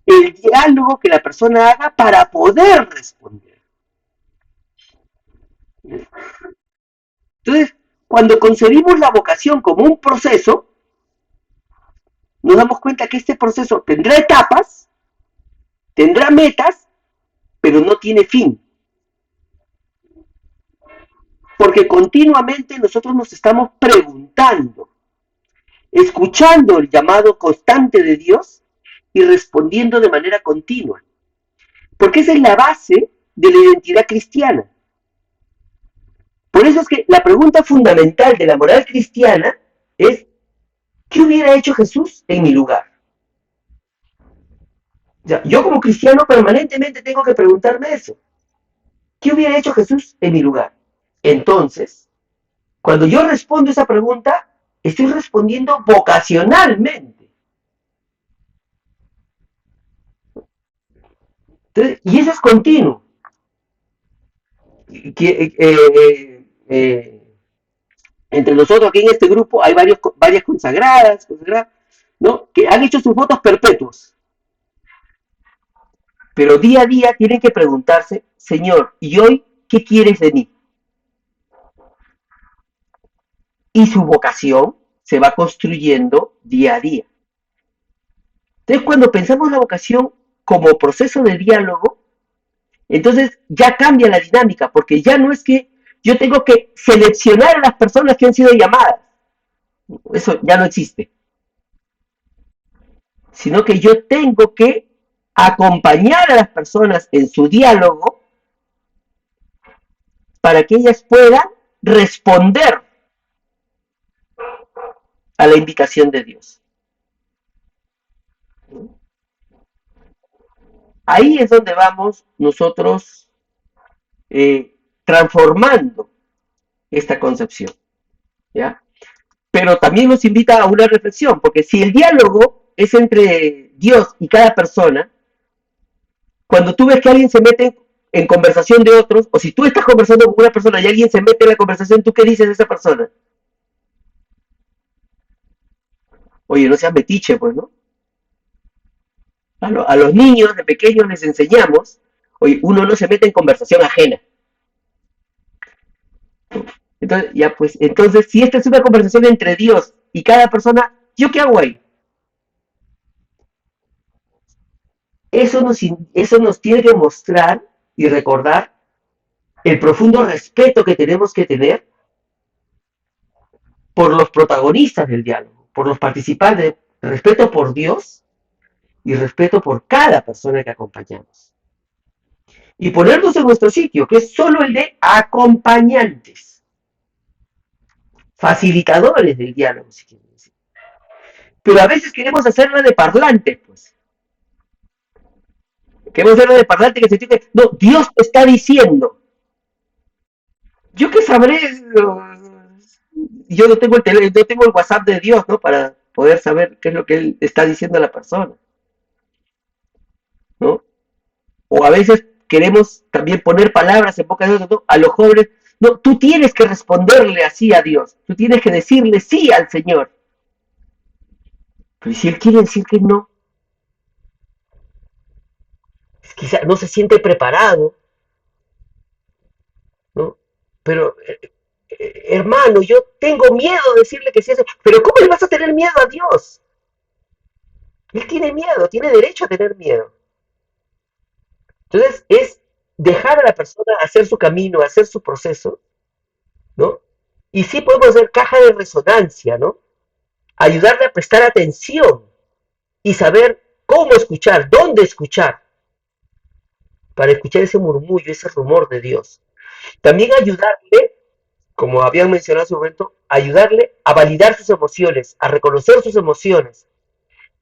el diálogo que la persona haga para poder responder. Entonces, cuando concebimos la vocación como un proceso, nos damos cuenta que este proceso tendrá etapas, tendrá metas, pero no tiene fin. Porque continuamente nosotros nos estamos preguntando, escuchando el llamado constante de Dios y respondiendo de manera continua. Porque esa es la base de la identidad cristiana. Por eso es que la pregunta fundamental de la moral cristiana es, ¿qué hubiera hecho Jesús en mi lugar? O sea, yo como cristiano permanentemente tengo que preguntarme eso. ¿Qué hubiera hecho Jesús en mi lugar? Entonces, cuando yo respondo esa pregunta, estoy respondiendo vocacionalmente. Entonces, y eso es continuo. Que, entre nosotros aquí en este grupo hay varias consagradas, ¿no? Que han hecho sus votos perpetuos. Pero día a día tienen que preguntarse, Señor, ¿y hoy qué quieres de mí? Y su vocación se va construyendo día a día. Entonces, cuando pensamos la vocación como proceso de diálogo, entonces ya cambia la dinámica, porque ya no es que yo tengo que seleccionar a las personas que han sido llamadas, eso ya no existe, sino que yo tengo que acompañar a las personas en su diálogo para que ellas puedan responder a la invitación de Dios. Ahí es donde vamos nosotros transformando esta concepción, ¿ya? Pero también nos invita a una reflexión, porque si el diálogo es entre Dios y cada persona, cuando tú ves que alguien se mete en conversación de otros, o si tú estás conversando con una persona y alguien se mete en la conversación, ¿tú qué dices de esa persona? Oye, no seas metiche, pues, ¿no? A los niños de pequeños les enseñamos, oye, uno no se mete en conversación ajena. Entonces, ya pues, entonces, si esta es una conversación entre Dios y cada persona, ¿yo qué hago ahí? Eso nos tiene que mostrar y recordar el profundo respeto que tenemos que tener por los protagonistas del diálogo, por los participantes, respeto por Dios y respeto por cada persona que acompañamos. y ponernos en nuestro sitio, que es solo el de acompañantes, facilitadores del diálogo, si quieren decir. Pero a veces queremos hacerla de parlante, pues. Queremos hacerla de parlante que se entiende, no, Dios te está diciendo. Yo qué sabré, yo no tengo no tengo el WhatsApp de Dios, ¿no? Para poder saber qué es lo que Él está diciendo a la persona, ¿no? O a veces queremos también poner palabras en boca de otros, ¿no? A los jóvenes, no, tú tienes que responderle así a Dios, tú tienes que decirle sí al Señor. Pero si Él quiere decir que no, quizá no se siente preparado, ¿no? Pero, hermano, yo tengo miedo de decirle que sí, pero ¿cómo le vas a tener miedo a Dios? Él tiene miedo, tiene derecho a tener miedo. Entonces, es dejar a la persona hacer su camino, hacer su proceso, ¿no? Y sí podemos hacer caja de resonancia, ¿no? Ayudarle a prestar atención y saber cómo escuchar, dónde escuchar, para escuchar ese murmullo, ese rumor de Dios. También ayudarle, como habían mencionado hace un momento, ayudarle a validar sus emociones, a reconocer sus emociones,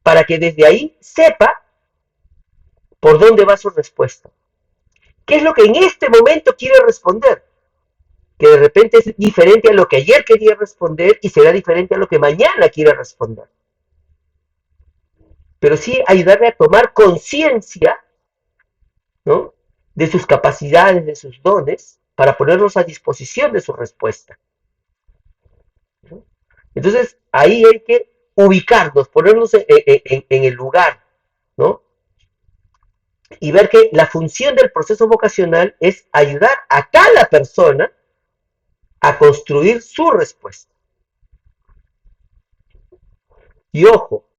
para que desde ahí sepa por dónde va su respuesta. ¿Qué es lo que en este momento quiere responder? Que de repente es diferente a lo que ayer quería responder y será diferente a lo que mañana quiere responder. Pero sí ayudarle a tomar conciencia, ¿no? De sus capacidades, de sus dones, para ponerlos a disposición de su respuesta, ¿no? Entonces, ahí hay que ubicarnos, ponernos en el lugar, ¿no? Y ver que la función del proceso vocacional es ayudar a cada persona a construir su respuesta. Y ojo,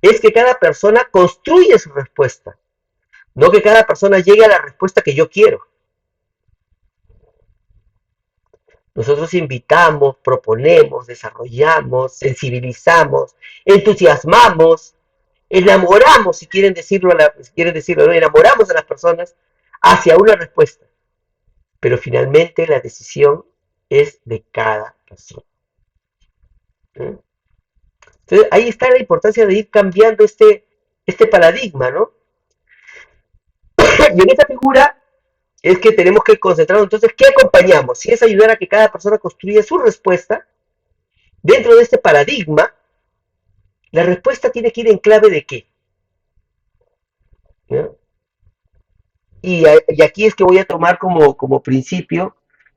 es que cada persona construye su respuesta, no que cada persona llegue a la respuesta que yo quiero. Nosotros invitamos, proponemos, desarrollamos, sensibilizamos, entusiasmamos, enamoramos, si quieren decirlo, ¿no? Enamoramos a las personas hacia una respuesta. Pero finalmente la decisión es de cada persona, ¿eh? Entonces ahí está la importancia de ir cambiando este paradigma, ¿no? Y en esta figura es que tenemos que concentrarnos. Entonces, ¿qué acompañamos? Si es ayudar a que cada persona construya su respuesta dentro de este paradigma, la respuesta tiene que ir en clave de qué, ¿no? Y aquí es que voy a tomar como principio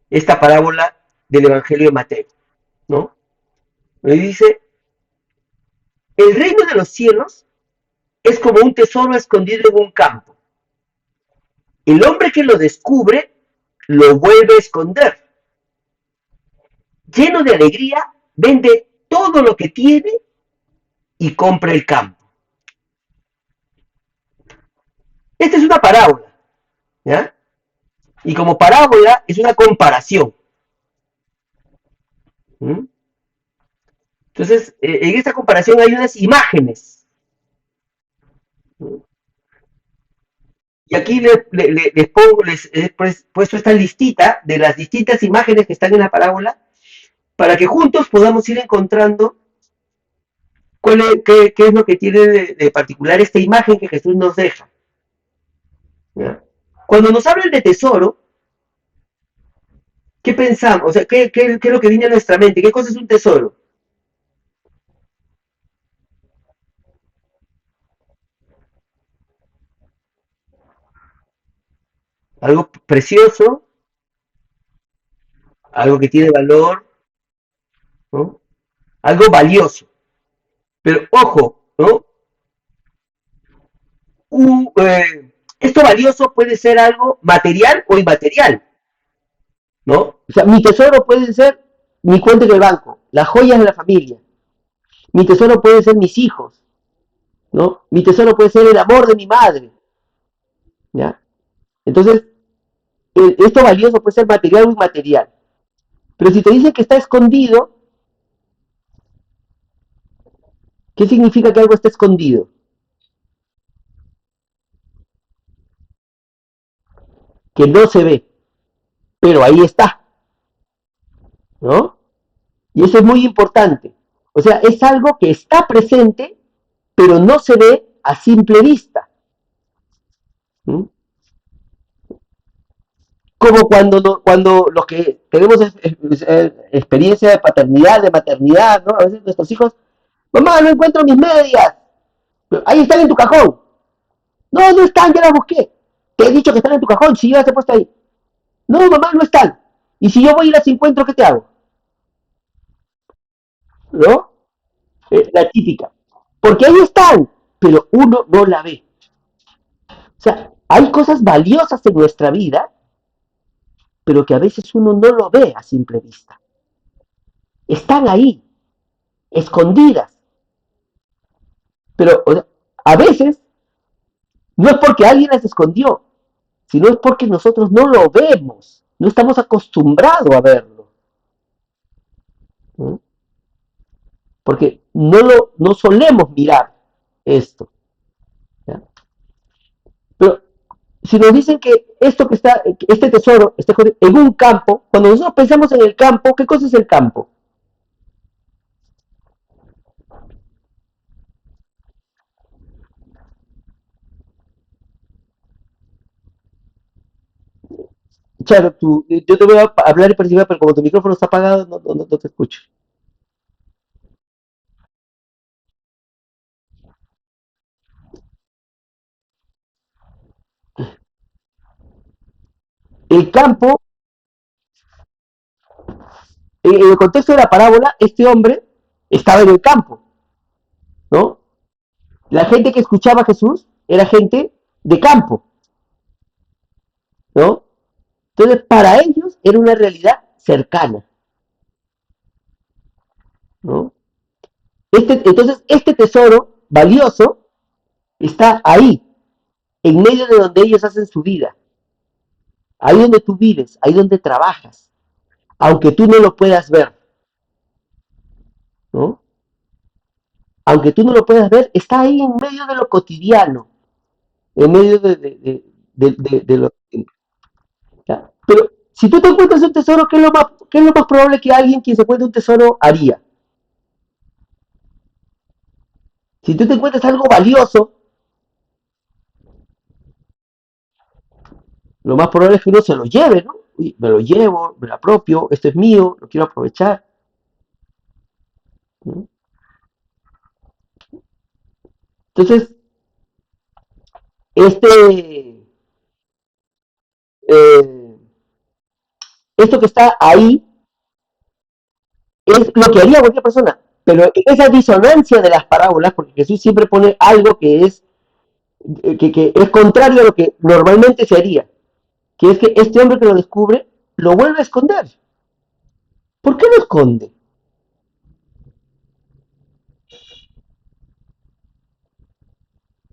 esta parábola del Evangelio de Mateo, ¿no? Me dice, el reino de los cielos es como un tesoro escondido en un campo. El hombre que lo descubre lo vuelve a esconder. Lleno de alegría, vende todo lo que tiene y compra el campo. Esta es una parábola, ¿ya? Y como parábola es una comparación. ¿Mm? Entonces, en esta comparación hay unas imágenes. ¿Mm? Y aquí les pongo, les he puesto esta listita de las distintas imágenes que están en la parábola para que juntos podamos ir encontrando qué es lo que tiene de particular esta imagen que Jesús nos deja, ¿ya? Cuando nos hablan de tesoro, ¿qué pensamos? O sea, ¿qué es lo que viene a nuestra mente? ¿Qué cosa es un tesoro? Algo precioso, algo que tiene valor, ¿no? Algo valioso. Pero ojo, ¿no? Esto valioso puede ser algo material o inmaterial, ¿no? O sea, mi tesoro puede ser mi cuenta en el banco, las joyas de la familia. Mi tesoro puede ser mis hijos, ¿no? Mi tesoro puede ser el amor de mi madre, ¿ya? Entonces, esto valioso puede ser material o inmaterial. Pero si te dicen que está escondido, ¿qué significa que algo está escondido? que no se ve, pero ahí está, ¿no? Y eso es muy importante. O sea, es algo que está presente, pero no se ve a simple vista. ¿Mm? Como cuando, cuando los que tenemos experiencia de paternidad, de maternidad, ¿no? A veces nuestros hijos, mamá, no encuentro mis medias. Ahí están en tu cajón. No, no están, ya las busqué. Te he dicho que están en tu cajón, si yo las he puesto ahí. No, mamá, no están. Y si yo voy y las encuentro, ¿qué te hago? ¿No? La típica. Porque ahí están, pero uno no la ve. O sea, hay cosas valiosas en nuestra vida, pero que a veces uno no lo ve a simple vista. Están ahí, escondidas. Pero o sea, a veces no es porque alguien las escondió, sino es porque nosotros no lo vemos, no estamos acostumbrados a verlo. ¿No? Porque no solemos mirar esto. ¿Ya? Pero si nos dicen que esto que está, este tesoro está en un campo, cuando nosotros pensamos en el campo, ¿qué cosa es el campo? Charo, yo te voy a hablar y participar, pero como tu micrófono está apagado, no te escucho. El campo, en el contexto de la parábola, este hombre estaba en el campo, ¿no? La gente que escuchaba a Jesús era gente de campo, ¿no? Entonces, para ellos era una realidad cercana, ¿no? Entonces, este tesoro valioso está ahí, en medio de donde ellos hacen su vida, ahí donde tú vives, ahí donde trabajas, aunque tú no lo puedas ver, ¿no? Aunque tú no lo puedas ver, está ahí en medio de lo cotidiano, en medio de lo... ¿Ya? Pero si tú te encuentras un tesoro, qué es lo más probable que alguien quien se encuentre un tesoro haría? Si tú te encuentras algo valioso, lo más probable es que uno se lo lleve, ¿no? Uy, me lo llevo, me lo apropio, esto es mío, lo quiero aprovechar. ¿No? Entonces, este, eh, esto que está ahí es lo que haría cualquier persona, pero esa disonancia de las parábolas, porque Jesús siempre pone algo que es contrario a lo que normalmente se haría, que es que este hombre que lo descubre lo vuelve a esconder. ¿Por qué lo esconde?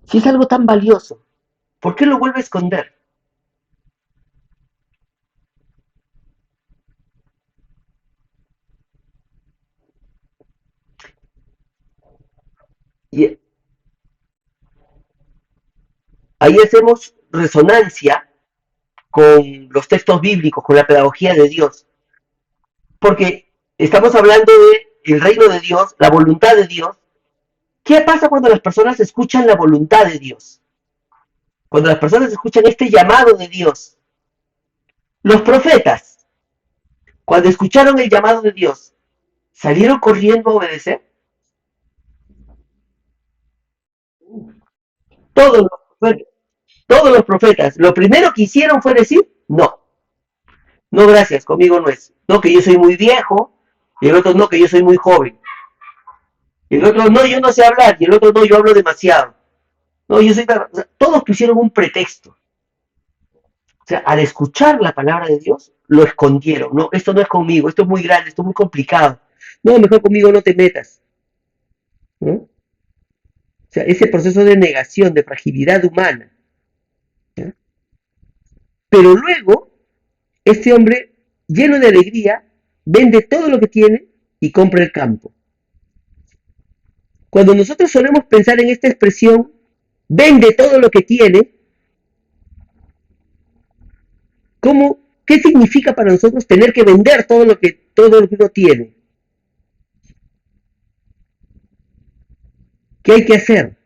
Si es algo tan valioso, ¿por qué lo vuelve a esconder? Y ahí hacemos resonancia con los textos bíblicos, con la pedagogía de Dios, porque estamos hablando del reino de Dios, la voluntad de Dios. ¿Qué pasa cuando las personas escuchan la voluntad de Dios? Cuando las personas escuchan este llamado de Dios. Los profetas, cuando escucharon el llamado de Dios, salieron corriendo a obedecer. Todos los profetas, todos los profetas, lo primero que hicieron fue decir, no, no gracias, conmigo no es. No, que yo soy muy viejo, y el otro no, que yo soy muy joven. Y el otro no, yo no sé hablar, y el otro no, yo hablo demasiado. No, yo soy... O sea, todos pusieron un pretexto. O sea, al escuchar la palabra de Dios, lo escondieron. No, esto no es conmigo, esto es muy grande, esto es muy complicado. No, mejor conmigo no te metas. ¿No? O sea, ese proceso de negación, de fragilidad humana. ¿Ya? Pero luego, este hombre, lleno de alegría, vende todo lo que tiene y compra el campo. Cuando nosotros solemos pensar en esta expresión, vende todo lo que tiene, ¿Cómo, qué significa para nosotros tener que vender todo lo que uno tiene? ¿Qué hay que hacer?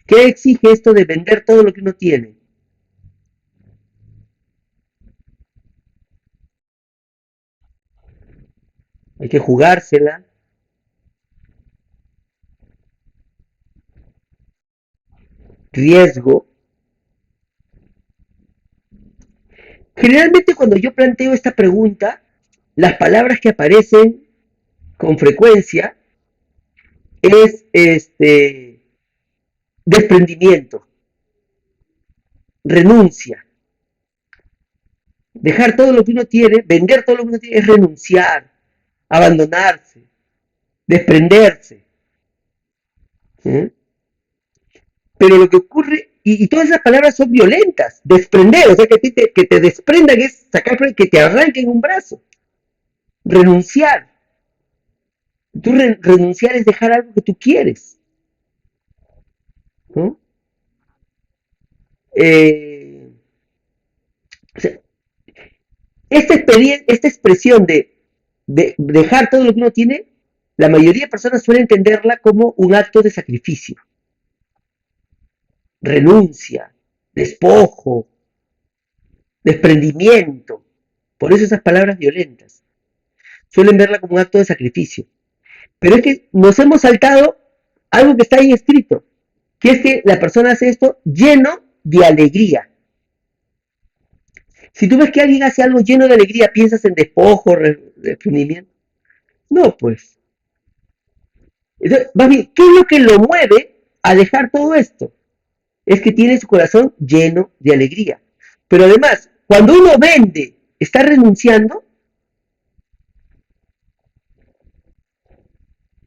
¿Qué exige esto de vender todo lo que uno tiene? Hay que jugársela, riesgo. Generalmente cuando yo planteo esta pregunta, las palabras que aparecen con frecuencia es desprendimiento, renuncia. Dejar todo lo que uno tiene, vender todo lo que uno tiene es renunciar, abandonarse, desprenderse. ¿Eh? Pero lo que ocurre, y todas esas palabras son violentas, desprender, o sea, que te desprendan es sacar, que te arranquen un brazo, renunciar. Renunciar es dejar algo que tú quieres, ¿no? Eh, o sea, esta expresión de dejar todo lo que uno tiene, la mayoría de personas suele entenderla como un acto de sacrificio, renuncia, despojo, desprendimiento. Por eso esas palabras violentas. Suelen verla como un acto de sacrificio. Pero es que nos hemos saltado algo que está ahí escrito, que es que la persona hace esto lleno de alegría. Si tú ves que alguien hace algo lleno de alegría, piensas en despojo, desprendimiento. No, pues. Entonces, más bien, ¿qué es lo que lo mueve a dejar todo esto? Es que tiene su corazón lleno de alegría. Pero además, cuando uno vende, está renunciando.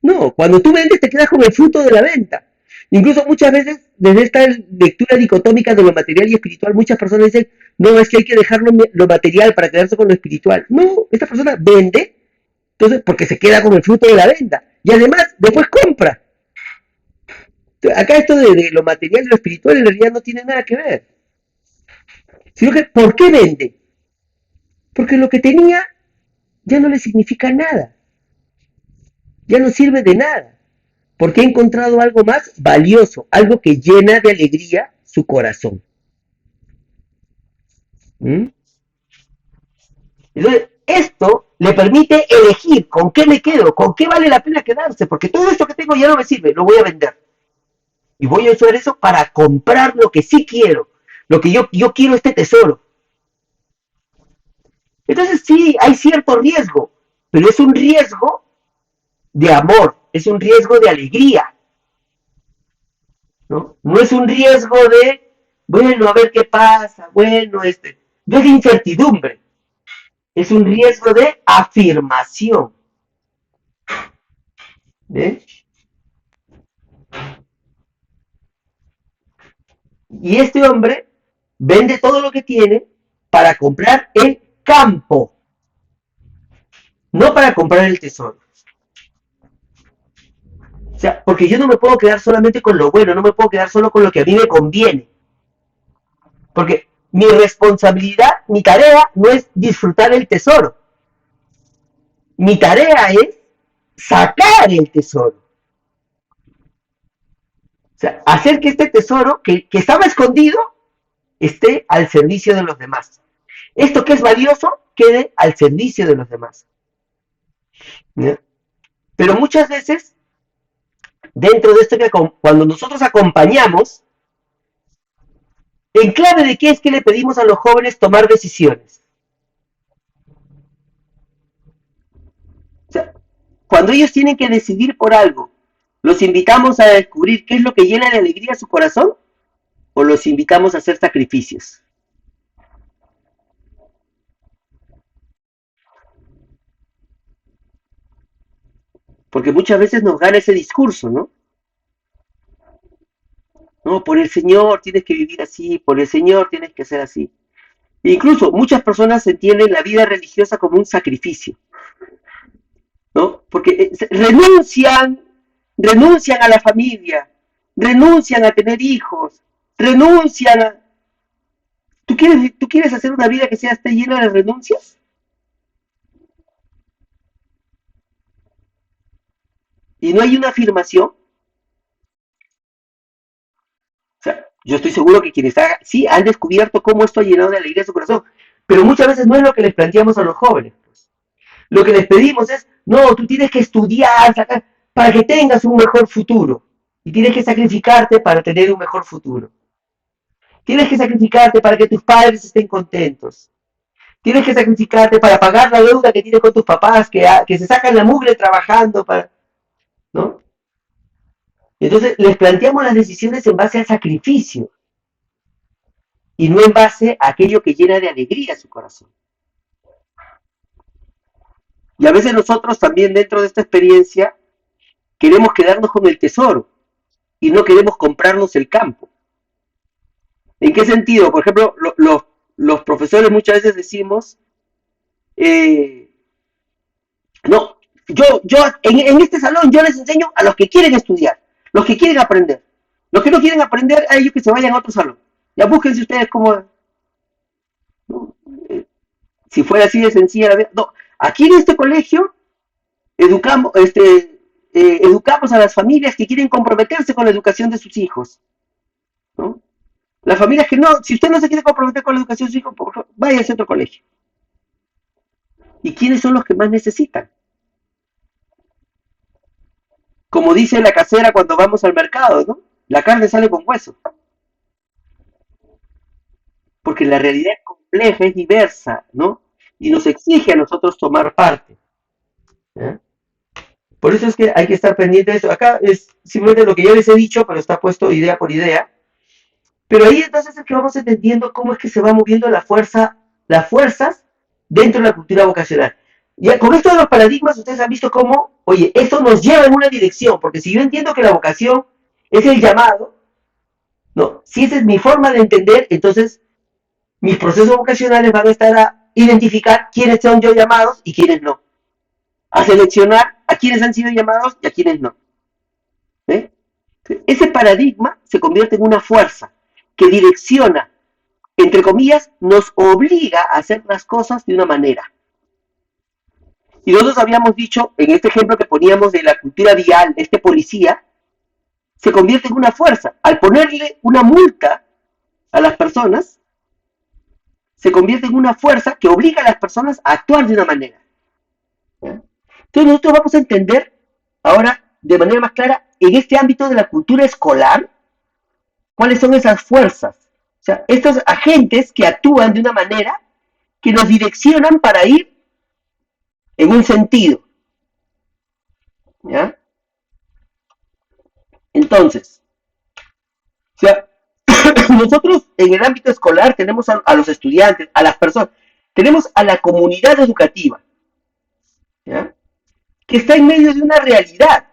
No, cuando tú vendes te quedas con el fruto de la venta. Incluso muchas veces, desde esta lectura dicotómica de lo material y espiritual, muchas personas dicen, no, es que hay que dejar lo material para quedarse con lo espiritual. No, esta persona vende, entonces, porque se queda con el fruto de la venta. Y además, después compra. Entonces, acá esto de lo material y lo espiritual en realidad no tiene nada que ver. Sino que, ¿por qué vende? Porque lo que tenía ya no le significa nada. Ya no sirve de nada. Porque he encontrado algo más valioso, algo que llena de alegría su corazón. ¿Mm? Entonces, esto le permite elegir con qué me quedo, con qué vale la pena quedarse, porque todo esto que tengo ya no me sirve, lo voy a vender. Y voy a usar eso para comprar lo que sí quiero, lo que yo quiero este tesoro. Entonces sí, hay cierto riesgo, pero es un riesgo de amor, es un riesgo de alegría, ¿no? No es un riesgo de, bueno, a ver qué pasa, bueno, no es de incertidumbre, es un riesgo de afirmación. ¿Eh? Y este hombre vende todo lo que tiene para comprar el campo, no para comprar el tesoro. O sea, porque yo no me puedo quedar solamente con lo bueno, no me puedo quedar solo con lo que a mí me conviene. Porque mi responsabilidad, mi tarea no es disfrutar el tesoro. Mi tarea es sacar el tesoro. O sea, hacer que este tesoro que estaba escondido esté al servicio de los demás. Esto que es valioso quede al servicio de los demás. ¿Ya? Pero muchas veces, dentro de esto que cuando nosotros acompañamos, en clave de qué es que le pedimos a los jóvenes tomar decisiones. O sea, cuando ellos tienen que decidir por algo, ¿los invitamos a descubrir qué es lo que llena de alegría su corazón? ¿O los invitamos a hacer sacrificios? Porque muchas veces nos gana ese discurso, ¿no? No, por el Señor tienes que vivir así, por el Señor tienes que ser así. E incluso muchas personas entienden la vida religiosa como un sacrificio, ¿no? Porque renuncian a la familia, renuncian a tener hijos, renuncian a... tú quieres hacer una vida que sea esté llena de renuncias y no hay una afirmación? O sea, yo estoy seguro que quienes hagan, sí, han descubierto cómo esto ha llenado de alegría su corazón, pero muchas veces no es lo que les planteamos a los jóvenes. Lo que les pedimos es, no, tú tienes que estudiar para que tengas un mejor futuro. Y tienes que sacrificarte para tener un mejor futuro. Tienes que sacrificarte para que tus padres estén contentos. Tienes que sacrificarte para pagar la deuda que tienes con tus papás, que se sacan la mugre trabajando para, ¿no? Entonces les planteamos las decisiones en base al sacrificio y no en base a aquello que llena de alegría su corazón. Y a veces nosotros también dentro de esta experiencia queremos quedarnos con el tesoro y no queremos comprarnos el campo. ¿En qué sentido? Por ejemplo, los profesores muchas veces decimos, eh, no, yo en este salón yo les enseño a los que quieren estudiar, los que quieren aprender. Los que no quieren aprender, a ellos que se vayan a otro salón. Ya búsquense ustedes cómo, ¿no? Si fuera así de sencilla la vida. No, aquí en este colegio educamos a las familias que quieren comprometerse con la educación de sus hijos, ¿no? Las familias que no, si usted no se quiere comprometer con la educación de su hijo, por favor, vaya a ese otro colegio. ¿Y quiénes son los que más necesitan? Como dice la casera cuando vamos al mercado, ¿no? La carne sale con hueso. Porque la realidad es compleja, es diversa, ¿no? Y nos exige a nosotros tomar parte. ¿Eh? Por eso es que hay que estar pendiente de eso. Acá es simplemente lo que ya les he dicho, pero está puesto idea por idea. Pero ahí entonces es que vamos entendiendo cómo es que se va moviendo las fuerzas dentro de la cultura vocacional. Ya con esto de los paradigmas, ustedes han visto cómo, oye, esto nos lleva en una dirección, porque si yo entiendo que la vocación es el llamado, ¿no? Si esa es mi forma de entender, entonces mis procesos vocacionales van a estar a identificar quiénes son yo llamados y quiénes no. A seleccionar a quienes han sido llamados y a quienes no. ¿Eh? Ese paradigma se convierte en una fuerza que direcciona, entre comillas, nos obliga a hacer las cosas de una manera. Y nosotros habíamos dicho, en este ejemplo que poníamos de la cultura vial, este policía, se convierte en una fuerza. Al ponerle una multa a las personas, se convierte en una fuerza que obliga a las personas a actuar de una manera. ¿Ya? Entonces nosotros vamos a entender ahora de manera más clara en este ámbito de la cultura escolar cuáles son esas fuerzas. O sea, estos agentes que actúan de una manera que nos direccionan para ir en un sentido. ¿Ya? Entonces, o sea, nosotros en el ámbito escolar tenemos a los estudiantes, a las personas, tenemos a la comunidad educativa, ¿ya? Que está en medio de una realidad,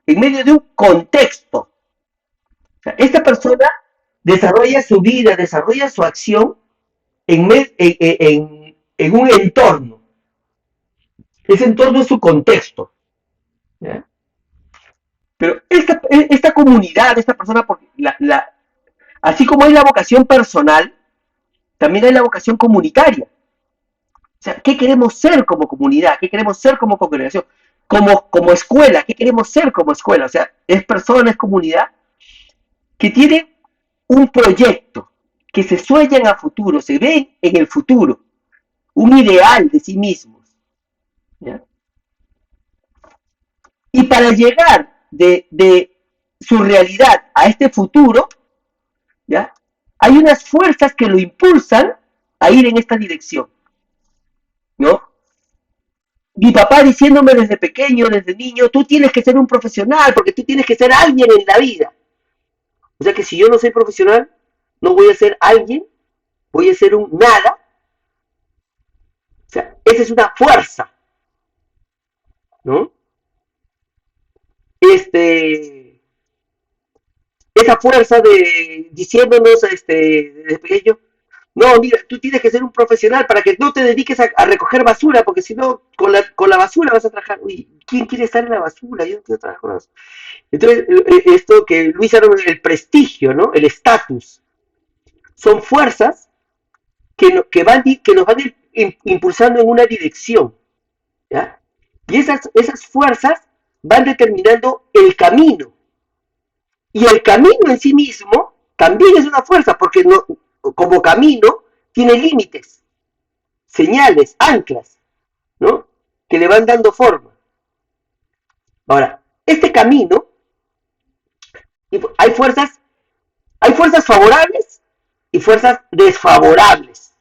en medio de un contexto. O sea, esta persona desarrolla su vida, desarrolla su acción en un entorno. Ese entorno es su contexto. ¿Ya? Pero esta comunidad, esta persona, así como hay la vocación personal, también hay la vocación comunitaria. O sea, ¿qué queremos ser como comunidad? ¿Qué queremos ser como congregación? Como escuela, ¿qué queremos ser como escuela? O sea, es persona, es comunidad que tiene un proyecto, que se sueñan a futuro, se ven en el futuro, un ideal de sí mismos. ¿Ya? Y para llegar de su realidad a este futuro, ¿ya? Hay unas fuerzas que lo impulsan a ir en esta dirección, ¿no? Mi papá diciéndome desde pequeño, desde niño, tú tienes que ser un profesional porque tú tienes que ser alguien en la vida. O sea que si yo no soy profesional, no voy a ser alguien, voy a ser un nada. O sea, esa es una fuerza, ¿no? Esa fuerza de diciéndonos desde pequeño, no, mira, tú tienes que ser un profesional para que no te dediques a recoger basura, porque si no, con la basura vas a trabajar. Uy, ¿quién quiere estar en la basura? Yo no quiero trabajar con la basura. Entonces, esto que Luis habla, el prestigio, ¿no? El estatus, son fuerzas que nos van impulsando en una dirección, ¿ya? Y esas fuerzas van determinando el camino. Y el camino en sí mismo también es una fuerza, porque no, como camino tiene límites, señales, anclas, ¿no? Que le van dando forma. Ahora, este camino, hay fuerzas favorables y fuerzas desfavorables,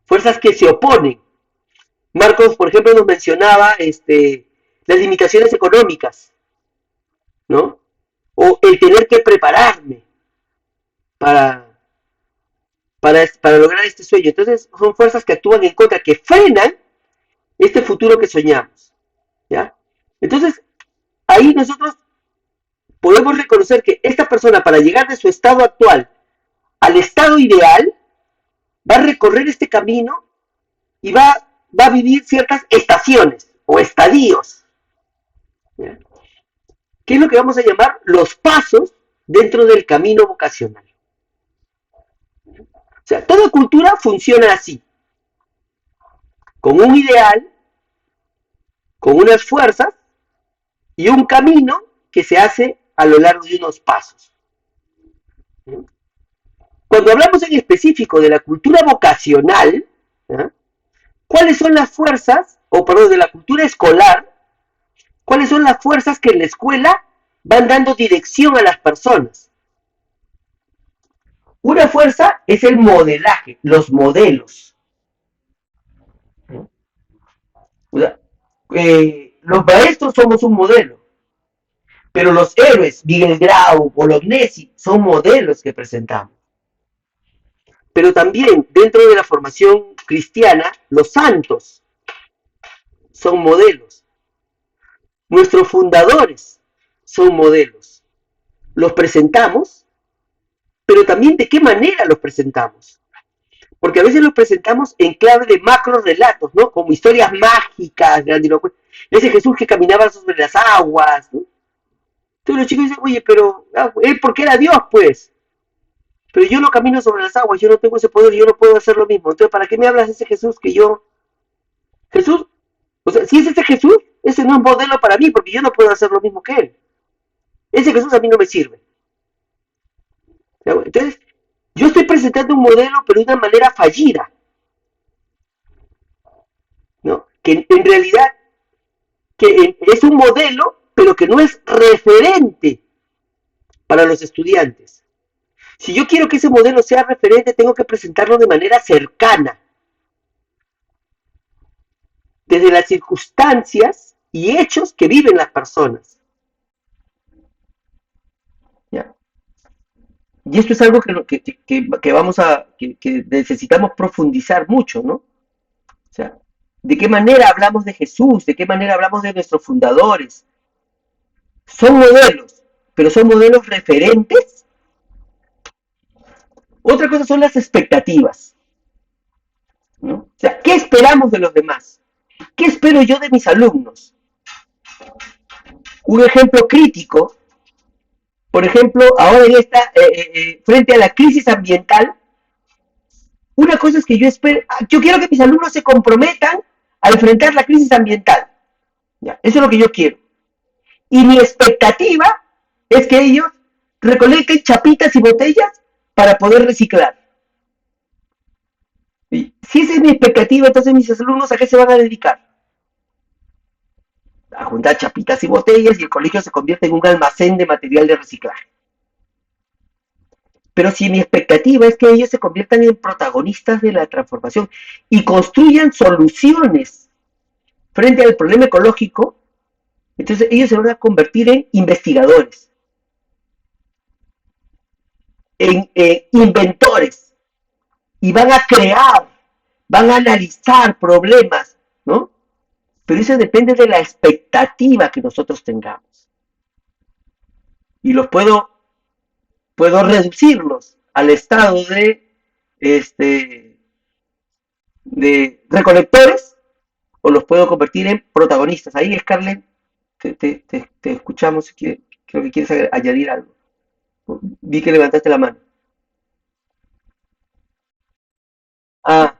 fuerzas que se oponen. Marcos, por ejemplo, nos mencionaba las limitaciones económicas, ¿no? O el tener que prepararme para, para lograr este sueño. Entonces, son fuerzas que actúan en contra, que frenan este futuro que soñamos, ¿ya? Entonces, ahí nosotros podemos reconocer que esta persona, para llegar de su estado actual al estado ideal, va a recorrer este camino y va a vivir ciertas estaciones o estadios, ¿ya? ¿Qué es lo que vamos a llamar los pasos dentro del camino vocacional? O sea, toda cultura funciona así, con un ideal, con unas fuerzas y un camino que se hace a lo largo de unos pasos. Cuando hablamos en específico de la cultura vocacional, ¿eh? ¿Cuáles son las fuerzas, o perdón, de la cultura escolar? ¿Cuáles son las fuerzas que en la escuela van dando dirección a las personas? Una fuerza es el modelaje, los modelos. O sea, los maestros somos un modelo, pero los héroes, Miguel Grau, Bolognesi, son modelos que presentamos. Pero también dentro de la formación cristiana, los santos son modelos. Nuestros fundadores son modelos. Los presentamos, pero también de qué manera los presentamos. Porque a veces los presentamos en clave de macro relatos, ¿no? Como historias mágicas, grandilocuentes. Ese Jesús que caminaba sobre las aguas, ¿no? Entonces los chicos dicen, oye, pero él porque era Dios, pues. Pero yo no camino sobre las aguas, yo no tengo ese poder, yo no puedo hacer lo mismo. Entonces, ¿para qué me hablas de ese Jesús que yo... Jesús, o sea, si es ese Jesús, ese no es modelo para mí, porque yo no puedo hacer lo mismo que él. Ese Jesús a mí no me sirve. Entonces, yo estoy presentando un modelo, pero de una manera fallida, ¿no? Que en realidad que es un modelo, pero que no es referente para los estudiantes. Si yo quiero que ese modelo sea referente, tengo que presentarlo de manera cercana, desde las circunstancias y hechos que viven las personas. ¿Ya? Y esto es algo que vamos que necesitamos profundizar mucho, ¿no? O sea, ¿de qué manera hablamos de Jesús? ¿De qué manera hablamos de nuestros fundadores? Son modelos, pero son modelos referentes. Otra cosa son las expectativas, ¿no? O sea, ¿qué esperamos de los demás? ¿Qué espero yo de mis alumnos? Un ejemplo crítico, por ejemplo, ahora en frente a la crisis ambiental, una cosa es que yo quiero que mis alumnos se comprometan a enfrentar la crisis ambiental. ¿Ya? Eso es lo que yo quiero. Y mi expectativa es que ellos recolecten chapitas y botellas para poder reciclar. ¿Sí? Si esa es mi expectativa, entonces mis alumnos ¿a qué se van a dedicar? A juntar chapitas y botellas y el colegio se convierte en un almacén de material de reciclaje. Pero si mi expectativa es que ellos se conviertan en protagonistas de la transformación y construyan soluciones frente al problema ecológico, entonces ellos se van a convertir en investigadores, en inventores, y van a crear, van a analizar problemas, ¿no? Pero eso depende de la expectativa que nosotros tengamos. Y puedo reducirlos al estado de recolectores o los puedo convertir en protagonistas. Ahí, Scarlett, te escuchamos, creo que quieres añadir algo. Vi que levantaste la mano. Ah,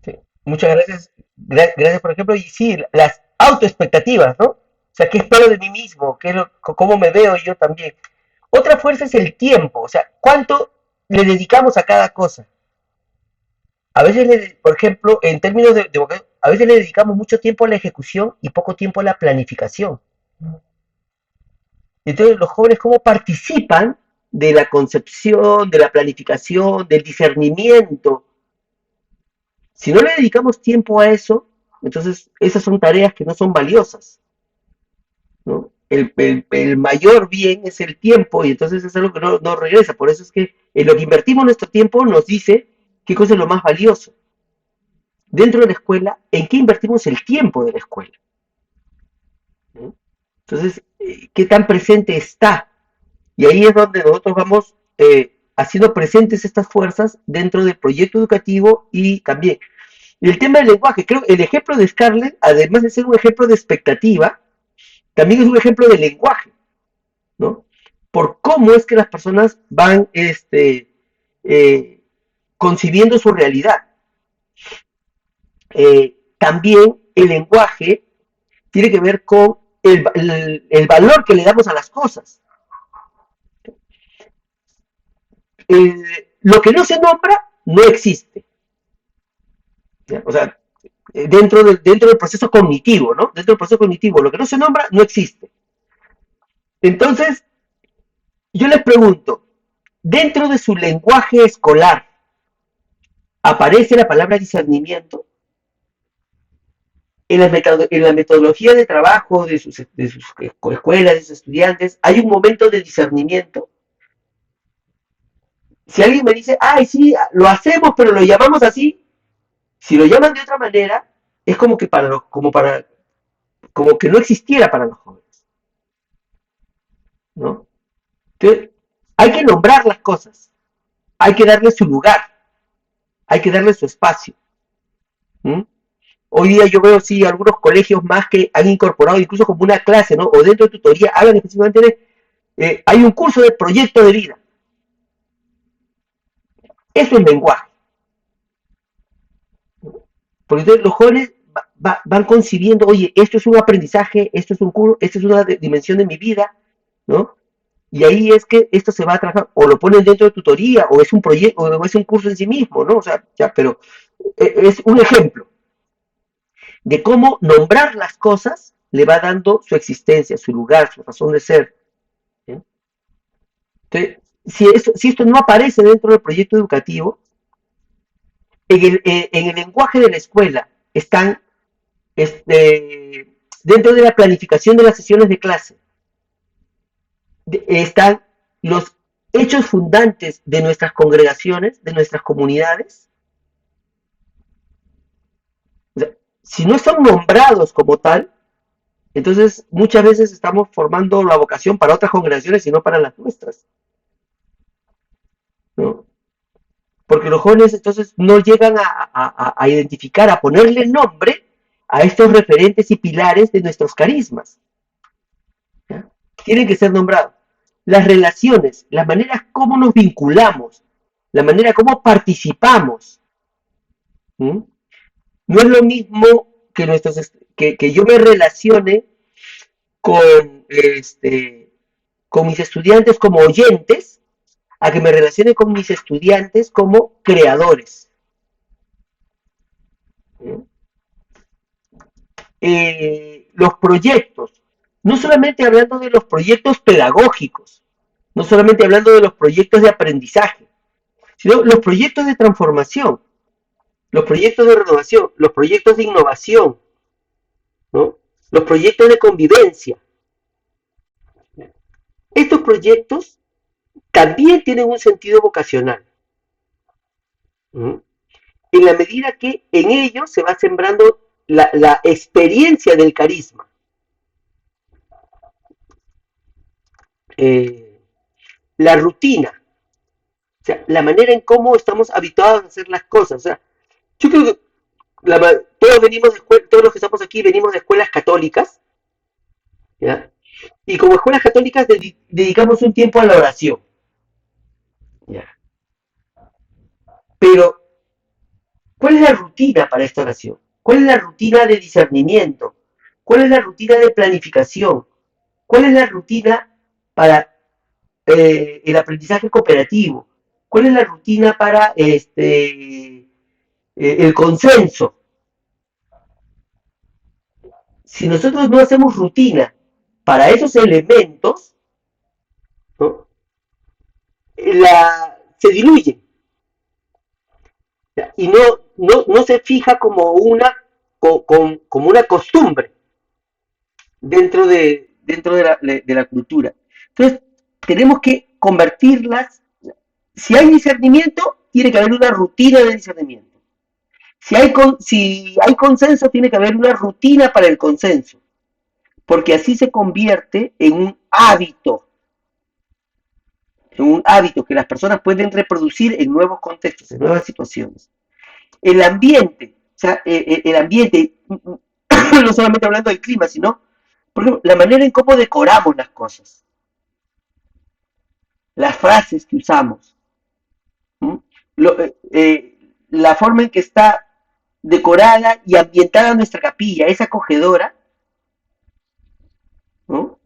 sí. Muchas gracias. Gracias, por ejemplo, y sí, las autoexpectativas, ¿no? O sea, ¿qué espero de mí mismo? ¿Cómo me veo yo también? Otra fuerza es el tiempo, o sea, ¿cuánto le dedicamos a cada cosa? A veces, por ejemplo, en términos a veces le dedicamos mucho tiempo a la ejecución y poco tiempo a la planificación. Entonces, los jóvenes, ¿cómo participan? de la concepción, de la planificación, del discernimiento. Si no le dedicamos tiempo a eso, entonces esas son tareas que no son valiosas, ¿no? El mayor bien es el tiempo y entonces es algo que no regresa. Por eso es que en lo que invertimos nuestro tiempo nos dice qué cosa es lo más valioso. Dentro de la escuela, ¿en qué invertimos el tiempo de la escuela? ¿No? Entonces, ¿qué tan presente está? Y ahí es donde nosotros vamos haciendo presentes estas fuerzas dentro del proyecto educativo y también. Y el tema del lenguaje, creo que el ejemplo de Scarlett, además de ser un ejemplo de expectativa, también es un ejemplo de lenguaje, ¿no? Por cómo es que las personas van concibiendo su realidad. También el lenguaje tiene que ver con el valor que le damos a las cosas. Lo que no se nombra no existe. ¿Ya? O sea, dentro del proceso cognitivo, ¿no? Dentro del proceso cognitivo, lo que no se nombra no existe. Entonces, yo les pregunto, dentro de su lenguaje escolar, ¿aparece la palabra discernimiento? En la metodología de trabajo de sus escuelas, de sus estudiantes, hay un momento de discernimiento. Si alguien me dice, ay, sí, lo hacemos, pero lo llamamos así, si lo llaman de otra manera, es como que como que no existiera para los jóvenes, ¿no? Entonces, hay que nombrar las cosas, hay que darle su lugar, hay que darle su espacio. ¿Mm? Hoy día yo veo, sí, algunos colegios más que han incorporado incluso como una clase, ¿no? O dentro de tutoría, hablan específicamente de, hay un curso de proyecto de vida. Eso es lenguaje. Porque entonces los jóvenes van concibiendo, oye, esto es un aprendizaje, esto es un curso, esto es una dimensión de mi vida, ¿no? Y ahí es que esto se va a trabajar, o lo ponen dentro de tutoría, o es un proyecto, o es un curso en sí mismo, ¿no? O sea, ya, pero es un ejemplo de cómo nombrar las cosas le va dando su existencia, su lugar, su razón de ser. ¿Sí? Entonces, si esto no aparece dentro del proyecto educativo, en el lenguaje de la escuela están dentro de la planificación de las sesiones de clase, están los hechos fundantes de nuestras congregaciones, de nuestras comunidades. O sea, si no son nombrados como tal, entonces muchas veces estamos formando la vocación para otras congregaciones y no para las nuestras, ¿no? Porque los jóvenes entonces no llegan a identificar, a ponerle nombre a estos referentes y pilares de nuestros carismas. ¿Ya? Tienen que ser nombrados. Las relaciones, las maneras como nos vinculamos, la manera como participamos. ¿Mm? No es lo mismo que, que yo me relacione con, con mis estudiantes como oyentes a que me relacione con mis estudiantes como creadores. ¿Mm? Los proyectos, no solamente hablando de los proyectos pedagógicos, no solamente hablando de los proyectos de aprendizaje, sino los proyectos de transformación, los proyectos de renovación, los proyectos de innovación, ¿no? Los proyectos de convivencia. Estos proyectos también tienen un sentido vocacional, ¿no? En la medida que en ellos se va sembrando la experiencia del carisma. Eh, la rutina, o sea, la manera en cómo estamos habituados a hacer las cosas. O sea, yo creo que todos los que estamos aquí venimos de escuelas católicas, ¿ya? Y como escuelas católicas dedicamos un tiempo a la oración, ¿ya? Pero, ¿cuál es la rutina para esta oración? ¿Cuál es la rutina de discernimiento? ¿Cuál es la rutina de planificación? ¿Cuál es la rutina para el aprendizaje cooperativo? ¿Cuál es la rutina para el consenso? Si nosotros no hacemos rutina para esos elementos, ¿no? se diluyen y no se fija como como una costumbre dentro de la cultura. Entonces, tenemos que convertirlas. Si hay discernimiento, tiene que haber una rutina de discernimiento. Si hay consenso, tiene que haber una rutina para el consenso, porque así se convierte en un hábito que las personas pueden reproducir en nuevos contextos, en nuevas situaciones. El ambiente, o sea, el ambiente, no solamente hablando del clima, sino, por ejemplo, la manera en cómo decoramos las cosas, las frases que usamos, la forma en que está decorada y ambientada nuestra capilla, es acogedora, ¿no?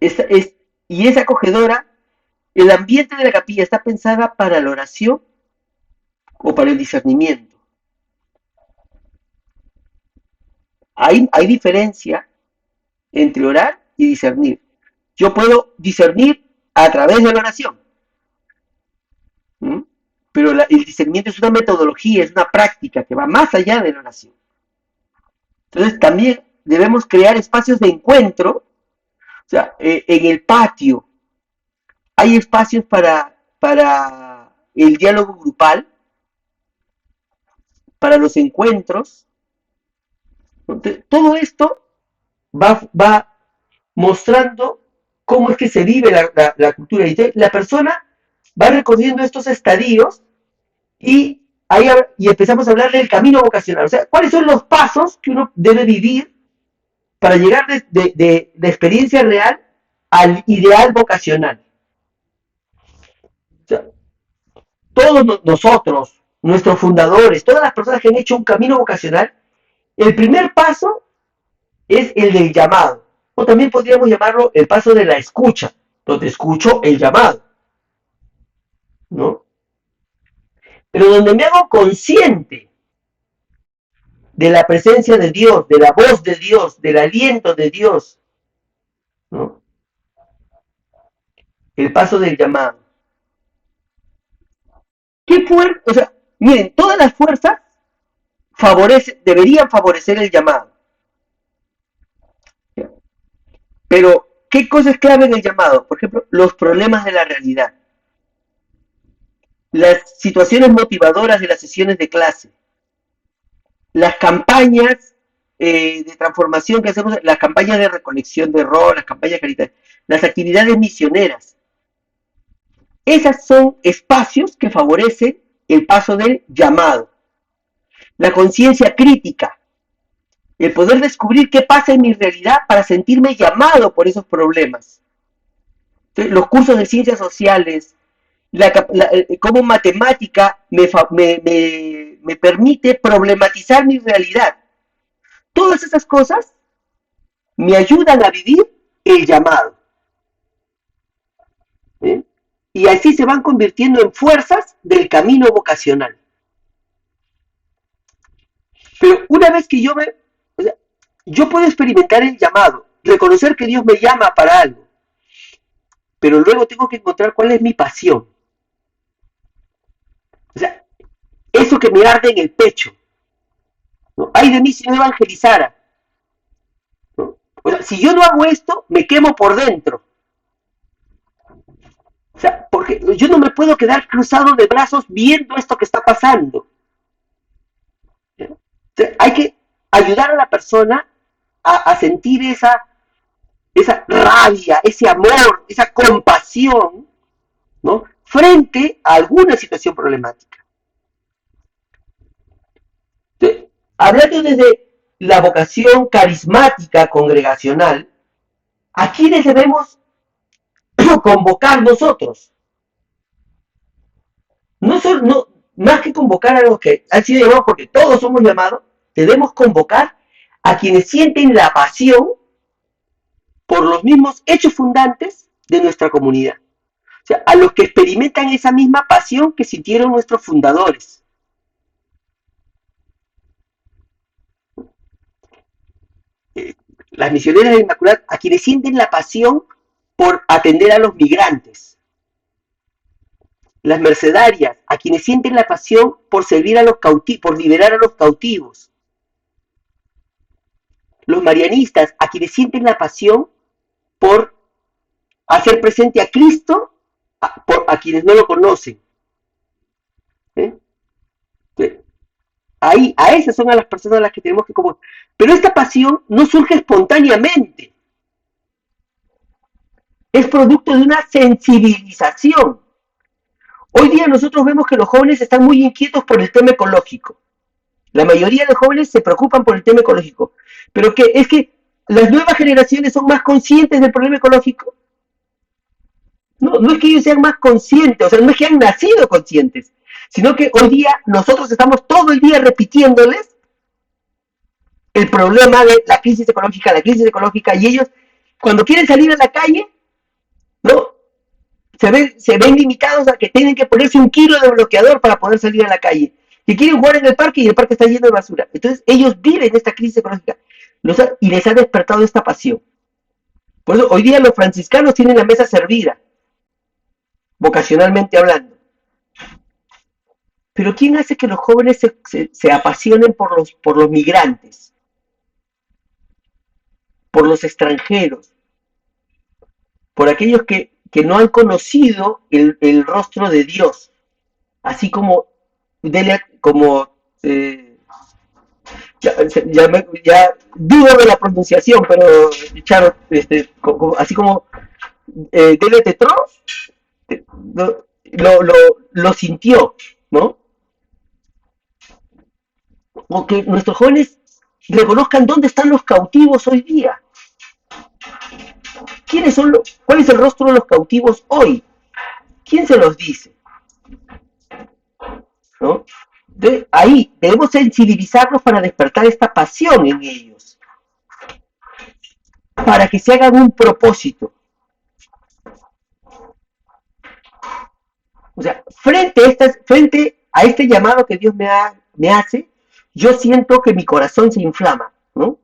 Es, es, y es acogedora, el ambiente de la capilla está pensada para la oración o para el discernimiento. Hay diferencia entre orar y discernir. Yo puedo discernir a través de la oración, ¿m? Pero el discernimiento es una metodología, es una práctica que va más allá de la oración. Entonces también debemos crear espacios de encuentro, o sea, en el patio hay espacios para el diálogo grupal, para los encuentros. Entonces, todo esto va mostrando cómo es que se vive la cultura. Y entonces, la persona va recorriendo estos estadios y, y empezamos a hablar del camino vocacional. O sea, ¿cuáles son los pasos que uno debe vivir para llegar de experiencia real al ideal vocacional? O sea, todos nosotros, nuestros fundadores, todas las personas que han hecho un camino vocacional, el primer paso es el del llamado. O también podríamos llamarlo el paso de la escucha, donde escucho el llamado, ¿no? Pero donde me hago consciente de la presencia de Dios, de la voz de Dios, del aliento de Dios, ¿no? El paso del llamado. ¿Qué fuerza? O sea, miren, todas las fuerzas deberían favorecer el llamado. Pero, ¿qué cosa es clave en el llamado? Por ejemplo, los problemas de la realidad, las situaciones motivadoras de las sesiones de clase, las campañas de transformación que hacemos, las campañas de recolección de rol, las campañas caritarias, las actividades misioneras. Esas son espacios que favorecen el paso del llamado. La conciencia crítica, el poder descubrir qué pasa en mi realidad para sentirme llamado por esos problemas. Entonces, los cursos de ciencias sociales, cómo matemática me permite problematizar mi realidad. Todas esas cosas me ayudan a vivir el llamado. ¿Eh? Y así se van convirtiendo en fuerzas del camino vocacional. Pero una vez que o sea, yo puedo experimentar el llamado, reconocer que Dios me llama para algo, pero luego tengo que encontrar cuál es mi pasión. O sea, eso que me arde en el pecho. ¿No? Ay de mí si no evangelizara. ¿No? O sea, si yo no hago esto, me quemo por dentro. O sea, porque yo no me puedo quedar cruzado de brazos viendo esto que está pasando. O sea, hay que ayudar a la persona a sentir esa rabia, ese amor, esa compasión, ¿no? Frente a alguna situación problemática. Entonces, hablando desde la vocación carismática congregacional, ¿a quiénes debemos convocar nosotros? No, más que convocar a los que han sido llamados, porque todos somos llamados, debemos convocar a quienes sienten la pasión por los mismos hechos fundantes de nuestra comunidad. O sea, a los que experimentan esa misma pasión que sintieron nuestros fundadores. Las misioneras de Inmaculada, a quienes sienten la pasión por atender a los migrantes. las mercedarias, a quienes sienten la pasión por servir a los cautivos, por liberar a los cautivos, los marianistas, a quienes sienten la pasión por hacer presente a Cristo a quienes no lo conocen. ¿Eh? Ahí, a esas son a las personas a las que tenemos que como. Pero esta pasión no surge espontáneamente, es producto de una sensibilización. Hoy día nosotros vemos que los jóvenes están muy inquietos por el tema ecológico. La mayoría de jóvenes se preocupan por el tema ecológico, pero que es que las nuevas generaciones son más conscientes del problema ecológico. No, no es que ellos sean más conscientes, o sea, no es que han nacido conscientes, sino que hoy día nosotros estamos todo el día repitiéndoles el problema de la crisis ecológica, y ellos, cuando quieren salir a la calle, ¿no? Se ven limitados a que tienen que ponerse 1 kilo de bloqueador para poder salir a la calle. Que quieren jugar en el parque y el parque está lleno de basura. Entonces, ellos viven esta crisis ecológica y les ha despertado esta pasión. Por eso, hoy día los franciscanos tienen la mesa servida, vocacionalmente hablando. Pero ¿quién hace que los jóvenes se apasionen por los migrantes, por los extranjeros, por aquellos que no han conocido el rostro de Dios? Así como, ya dudo de la pronunciación, pero Charo, así como Delia Tetró lo sintió, ¿no? O que nuestros jóvenes reconozcan dónde están los cautivos hoy día. ¿Cuál es el rostro de los cautivos hoy? ¿Quién se los dice? ¿No? De ahí debemos sensibilizarlos para despertar esta pasión en ellos, para que se hagan un propósito. O sea, frente a este llamado que Dios me hace, yo siento que mi corazón se inflama, ¿no?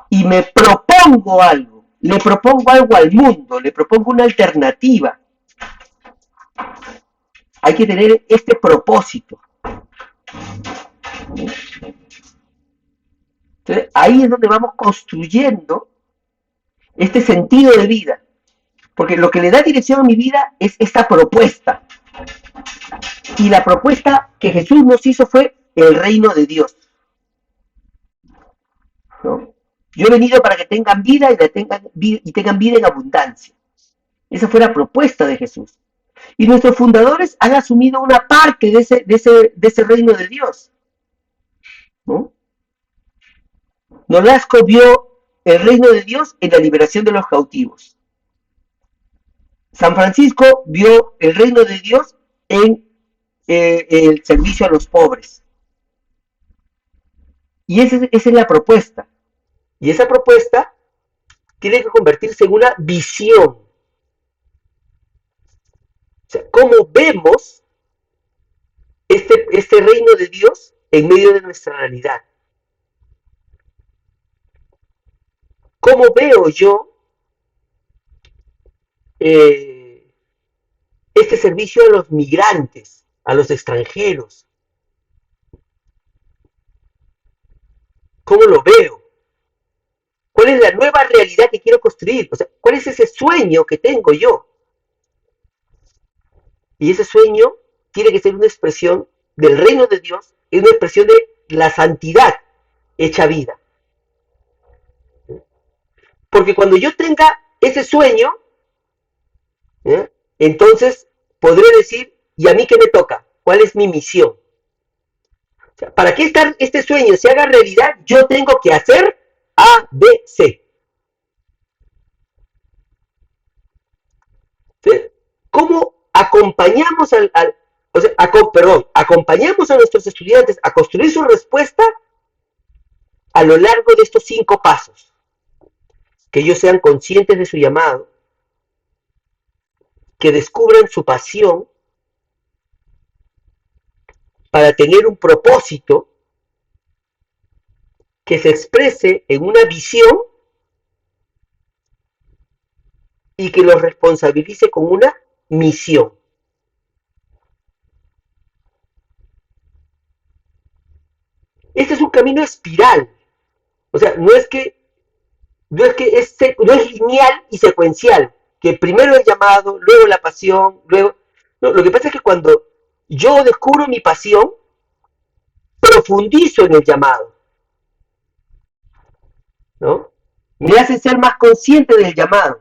Y me propongo algo, le propongo algo al mundo, le propongo una alternativa. Hay que tener este propósito. Entonces, ahí es donde vamos construyendo este sentido de vida. Porque lo que le da dirección a mi vida es esta propuesta. Y la propuesta que Jesús nos hizo fue el reino de Dios, ¿no? Yo he venido para que tengan vida y tengan vida en abundancia. Esa fue la propuesta de Jesús. Y nuestros fundadores han asumido una parte de ese reino de Dios, ¿no? Nolasco vio el reino de Dios en la liberación de los cautivos. San Francisco vio el reino de Dios en el servicio a los pobres. Y esa es la propuesta. Y esa propuesta tiene que convertirse en una visión. O sea, ¿cómo vemos este reino de Dios en medio de nuestra realidad? ¿Cómo veo yo este servicio a los migrantes, a los extranjeros? ¿Cómo lo veo? ¿Cuál es la nueva realidad que quiero construir? O sea, ¿cuál es ese sueño que tengo yo? Y ese sueño tiene que ser una expresión del reino de Dios, es una expresión de la santidad hecha vida. Porque cuando yo tenga ese sueño, entonces podré decir, ¿y a mí qué me toca? ¿Cuál es mi misión? O sea, para que este sueño se haga realidad, yo tengo que hacer A, B, C. ¿Sí? ¿Cómo acompañamos acompañamos a nuestros estudiantes a construir su respuesta a lo largo de estos 5 pasos? Que ellos sean conscientes de su llamado, que descubran su pasión para tener un propósito que se exprese en una visión y que los responsabilice con una misión. Este es un camino espiral. O sea, no es lineal y secuencial, que primero el llamado, luego la pasión, luego... No, lo que pasa es que cuando yo descubro mi pasión, profundizo en el llamado, ¿no? Me hace ser más consciente del llamado,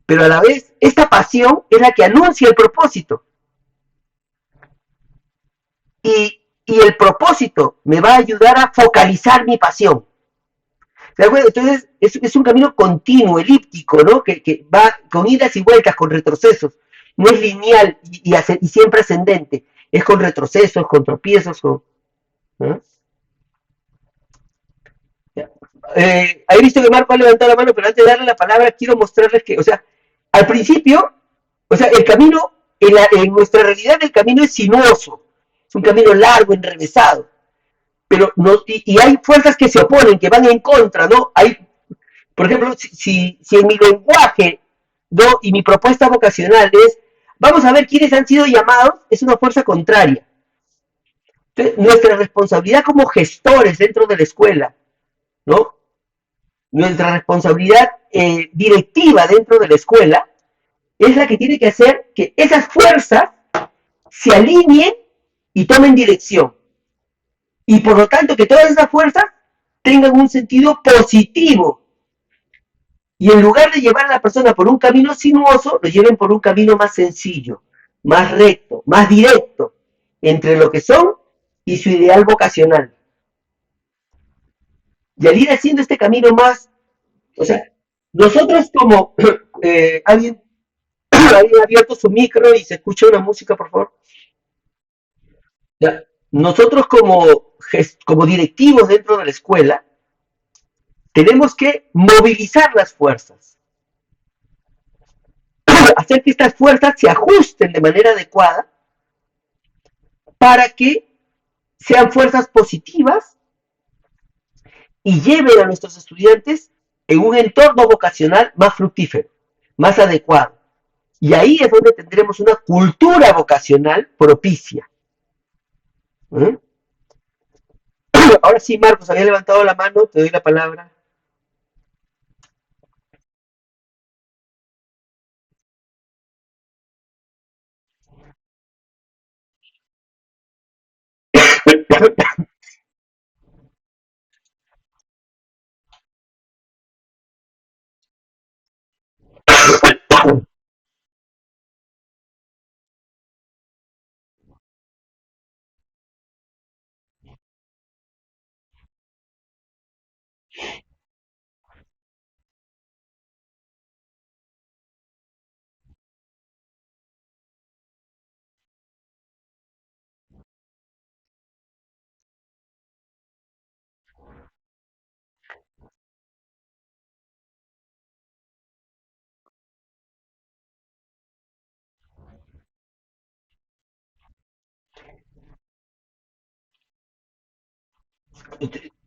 pero a la vez esta pasión es la que anuncia el propósito y el propósito me va a ayudar a focalizar mi pasión. ¿Se acuerdan? Entonces es un camino continuo, elíptico, ¿no? Que va con idas y vueltas, con retrocesos. No es lineal y siempre ascendente. Es con retrocesos, con tropiezos. ¿No? He visto que Marco ha levantado la mano, pero antes de darle la palabra, quiero mostrarles que, o sea, al principio, o sea, el camino, en nuestra realidad, el camino es sinuoso. Es un camino largo, enrevesado. Pero no, y hay fuerzas que se oponen, que van en contra, ¿no? Hay, por ejemplo, si en mi lenguaje, ¿no? Y mi propuesta vocacional es, vamos a ver quiénes han sido llamados, es una fuerza contraria. Entonces, nuestra responsabilidad como gestores dentro de la escuela, ¿no? Nuestra responsabilidad directiva dentro de la escuela es la que tiene que hacer que esas fuerzas se alineen y tomen dirección. Y por lo tanto que todas esas fuerzas tengan un sentido positivo. Y en lugar de llevar a la persona por un camino sinuoso, lo lleven por un camino más sencillo, más recto, más directo, entre lo que son y su ideal vocacional. Y al ir haciendo este camino más, o sea, nosotros como alguien había abierto su micro y se escucha una música, por favor. Ya. Nosotros como directivos dentro de la escuela tenemos que movilizar las fuerzas, hacer que estas fuerzas se ajusten de manera adecuada para que sean fuerzas positivas y lleven a nuestros estudiantes en un entorno vocacional más fructífero, más adecuado. Y ahí es donde tendremos una cultura vocacional propicia. ¿Eh? Ahora sí, Marcos, había levantado la mano, te doy la palabra.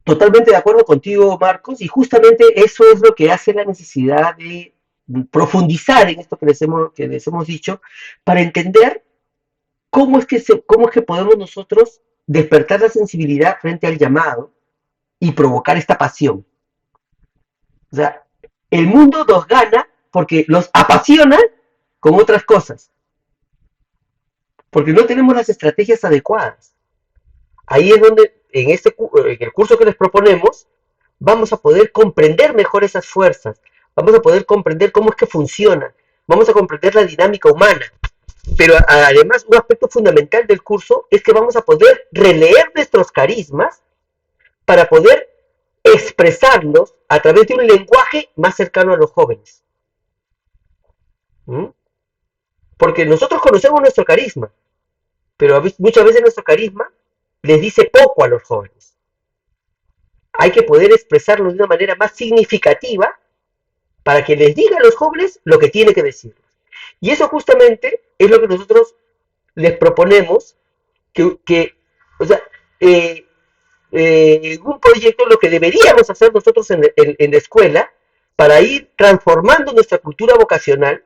Totalmente de acuerdo contigo, Marcos, y justamente eso es lo que hace la necesidad de profundizar en esto que les hemos dicho, para entender cómo es que podemos nosotros despertar la sensibilidad frente al llamado y provocar esta pasión. O sea, el mundo nos gana porque los apasiona con otras cosas, porque no tenemos las estrategias adecuadas. Ahí es donde, en el curso que les proponemos, vamos a poder comprender mejor esas fuerzas, vamos a poder comprender cómo es que funcionan, vamos a comprender la dinámica humana. Pero además, un aspecto fundamental del curso es que vamos a poder releer nuestros carismas para poder expresarlos a través de un lenguaje más cercano a los jóvenes. ¿Mm? Porque nosotros conocemos nuestro carisma, pero muchas veces nuestro carisma les dice poco a los jóvenes. Hay que poder expresarlo de una manera más significativa para que les diga a los jóvenes lo que tiene que decir. Y eso justamente es lo que nosotros les proponemos o sea, un proyecto, lo que deberíamos hacer nosotros en la escuela para ir transformando nuestra cultura vocacional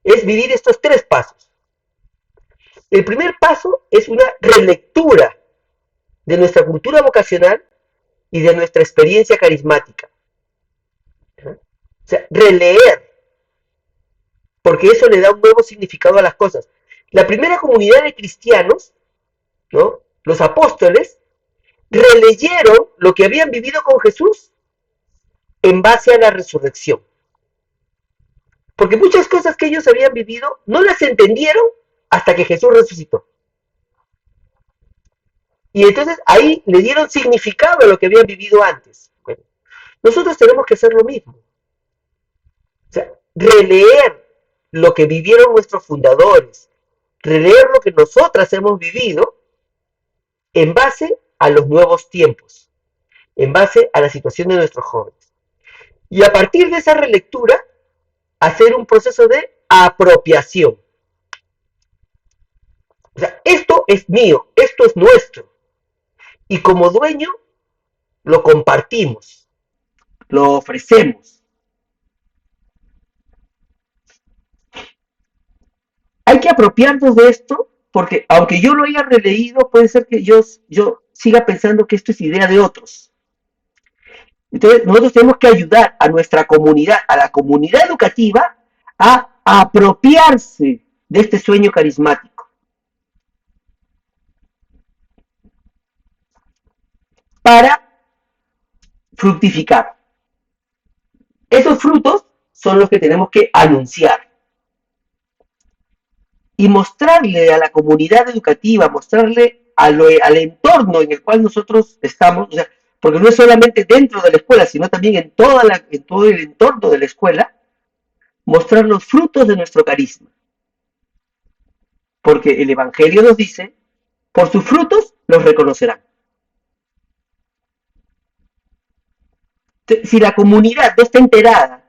es vivir estos tres pasos. El primer paso es una relectura de nuestra cultura vocacional y de nuestra experiencia carismática. ¿No? O sea, releer, porque eso le da un nuevo significado a las cosas. La primera comunidad de cristianos, ¿no? Los apóstoles, releyeron lo que habían vivido con Jesús en base a la resurrección. Porque muchas cosas que ellos habían vivido no las entendieron hasta que Jesús resucitó. Y entonces ahí le dieron significado a lo que habían vivido antes. Bueno, nosotros tenemos que hacer lo mismo. O sea, releer lo que vivieron nuestros fundadores, releer lo que nosotras hemos vivido en base a los nuevos tiempos, en base a la situación de nuestros jóvenes. Y a partir de esa relectura, hacer un proceso de apropiación. O sea, esto es mío, esto es nuestro. Y como dueño, lo compartimos, lo ofrecemos. Hay que apropiarnos de esto porque aunque yo lo haya releído, puede ser que yo siga pensando que esto es idea de otros. Entonces, nosotros tenemos que ayudar a nuestra comunidad, a la comunidad educativa, a apropiarse de este sueño carismático para fructificar. Esos frutos son los que tenemos que anunciar y mostrarle a la comunidad educativa, mostrarle al entorno en el cual nosotros estamos, o sea, porque no es solamente dentro de la escuela, sino también en todo el entorno de la escuela, mostrar los frutos de nuestro carisma. Porque el Evangelio nos dice, por sus frutos los reconocerán. Si la comunidad no está enterada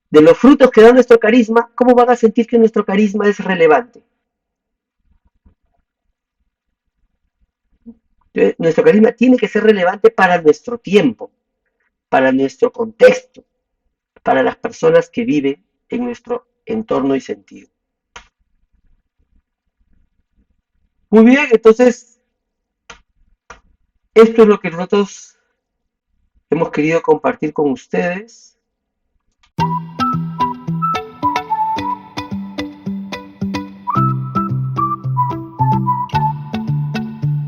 de los frutos que da nuestro carisma, ¿cómo van a sentir que nuestro carisma es relevante? Entonces, nuestro carisma tiene que ser relevante para nuestro tiempo, para nuestro contexto, para las personas que viven en nuestro entorno y sentido. Muy bien, entonces esto es lo que nosotros hemos querido compartir con ustedes.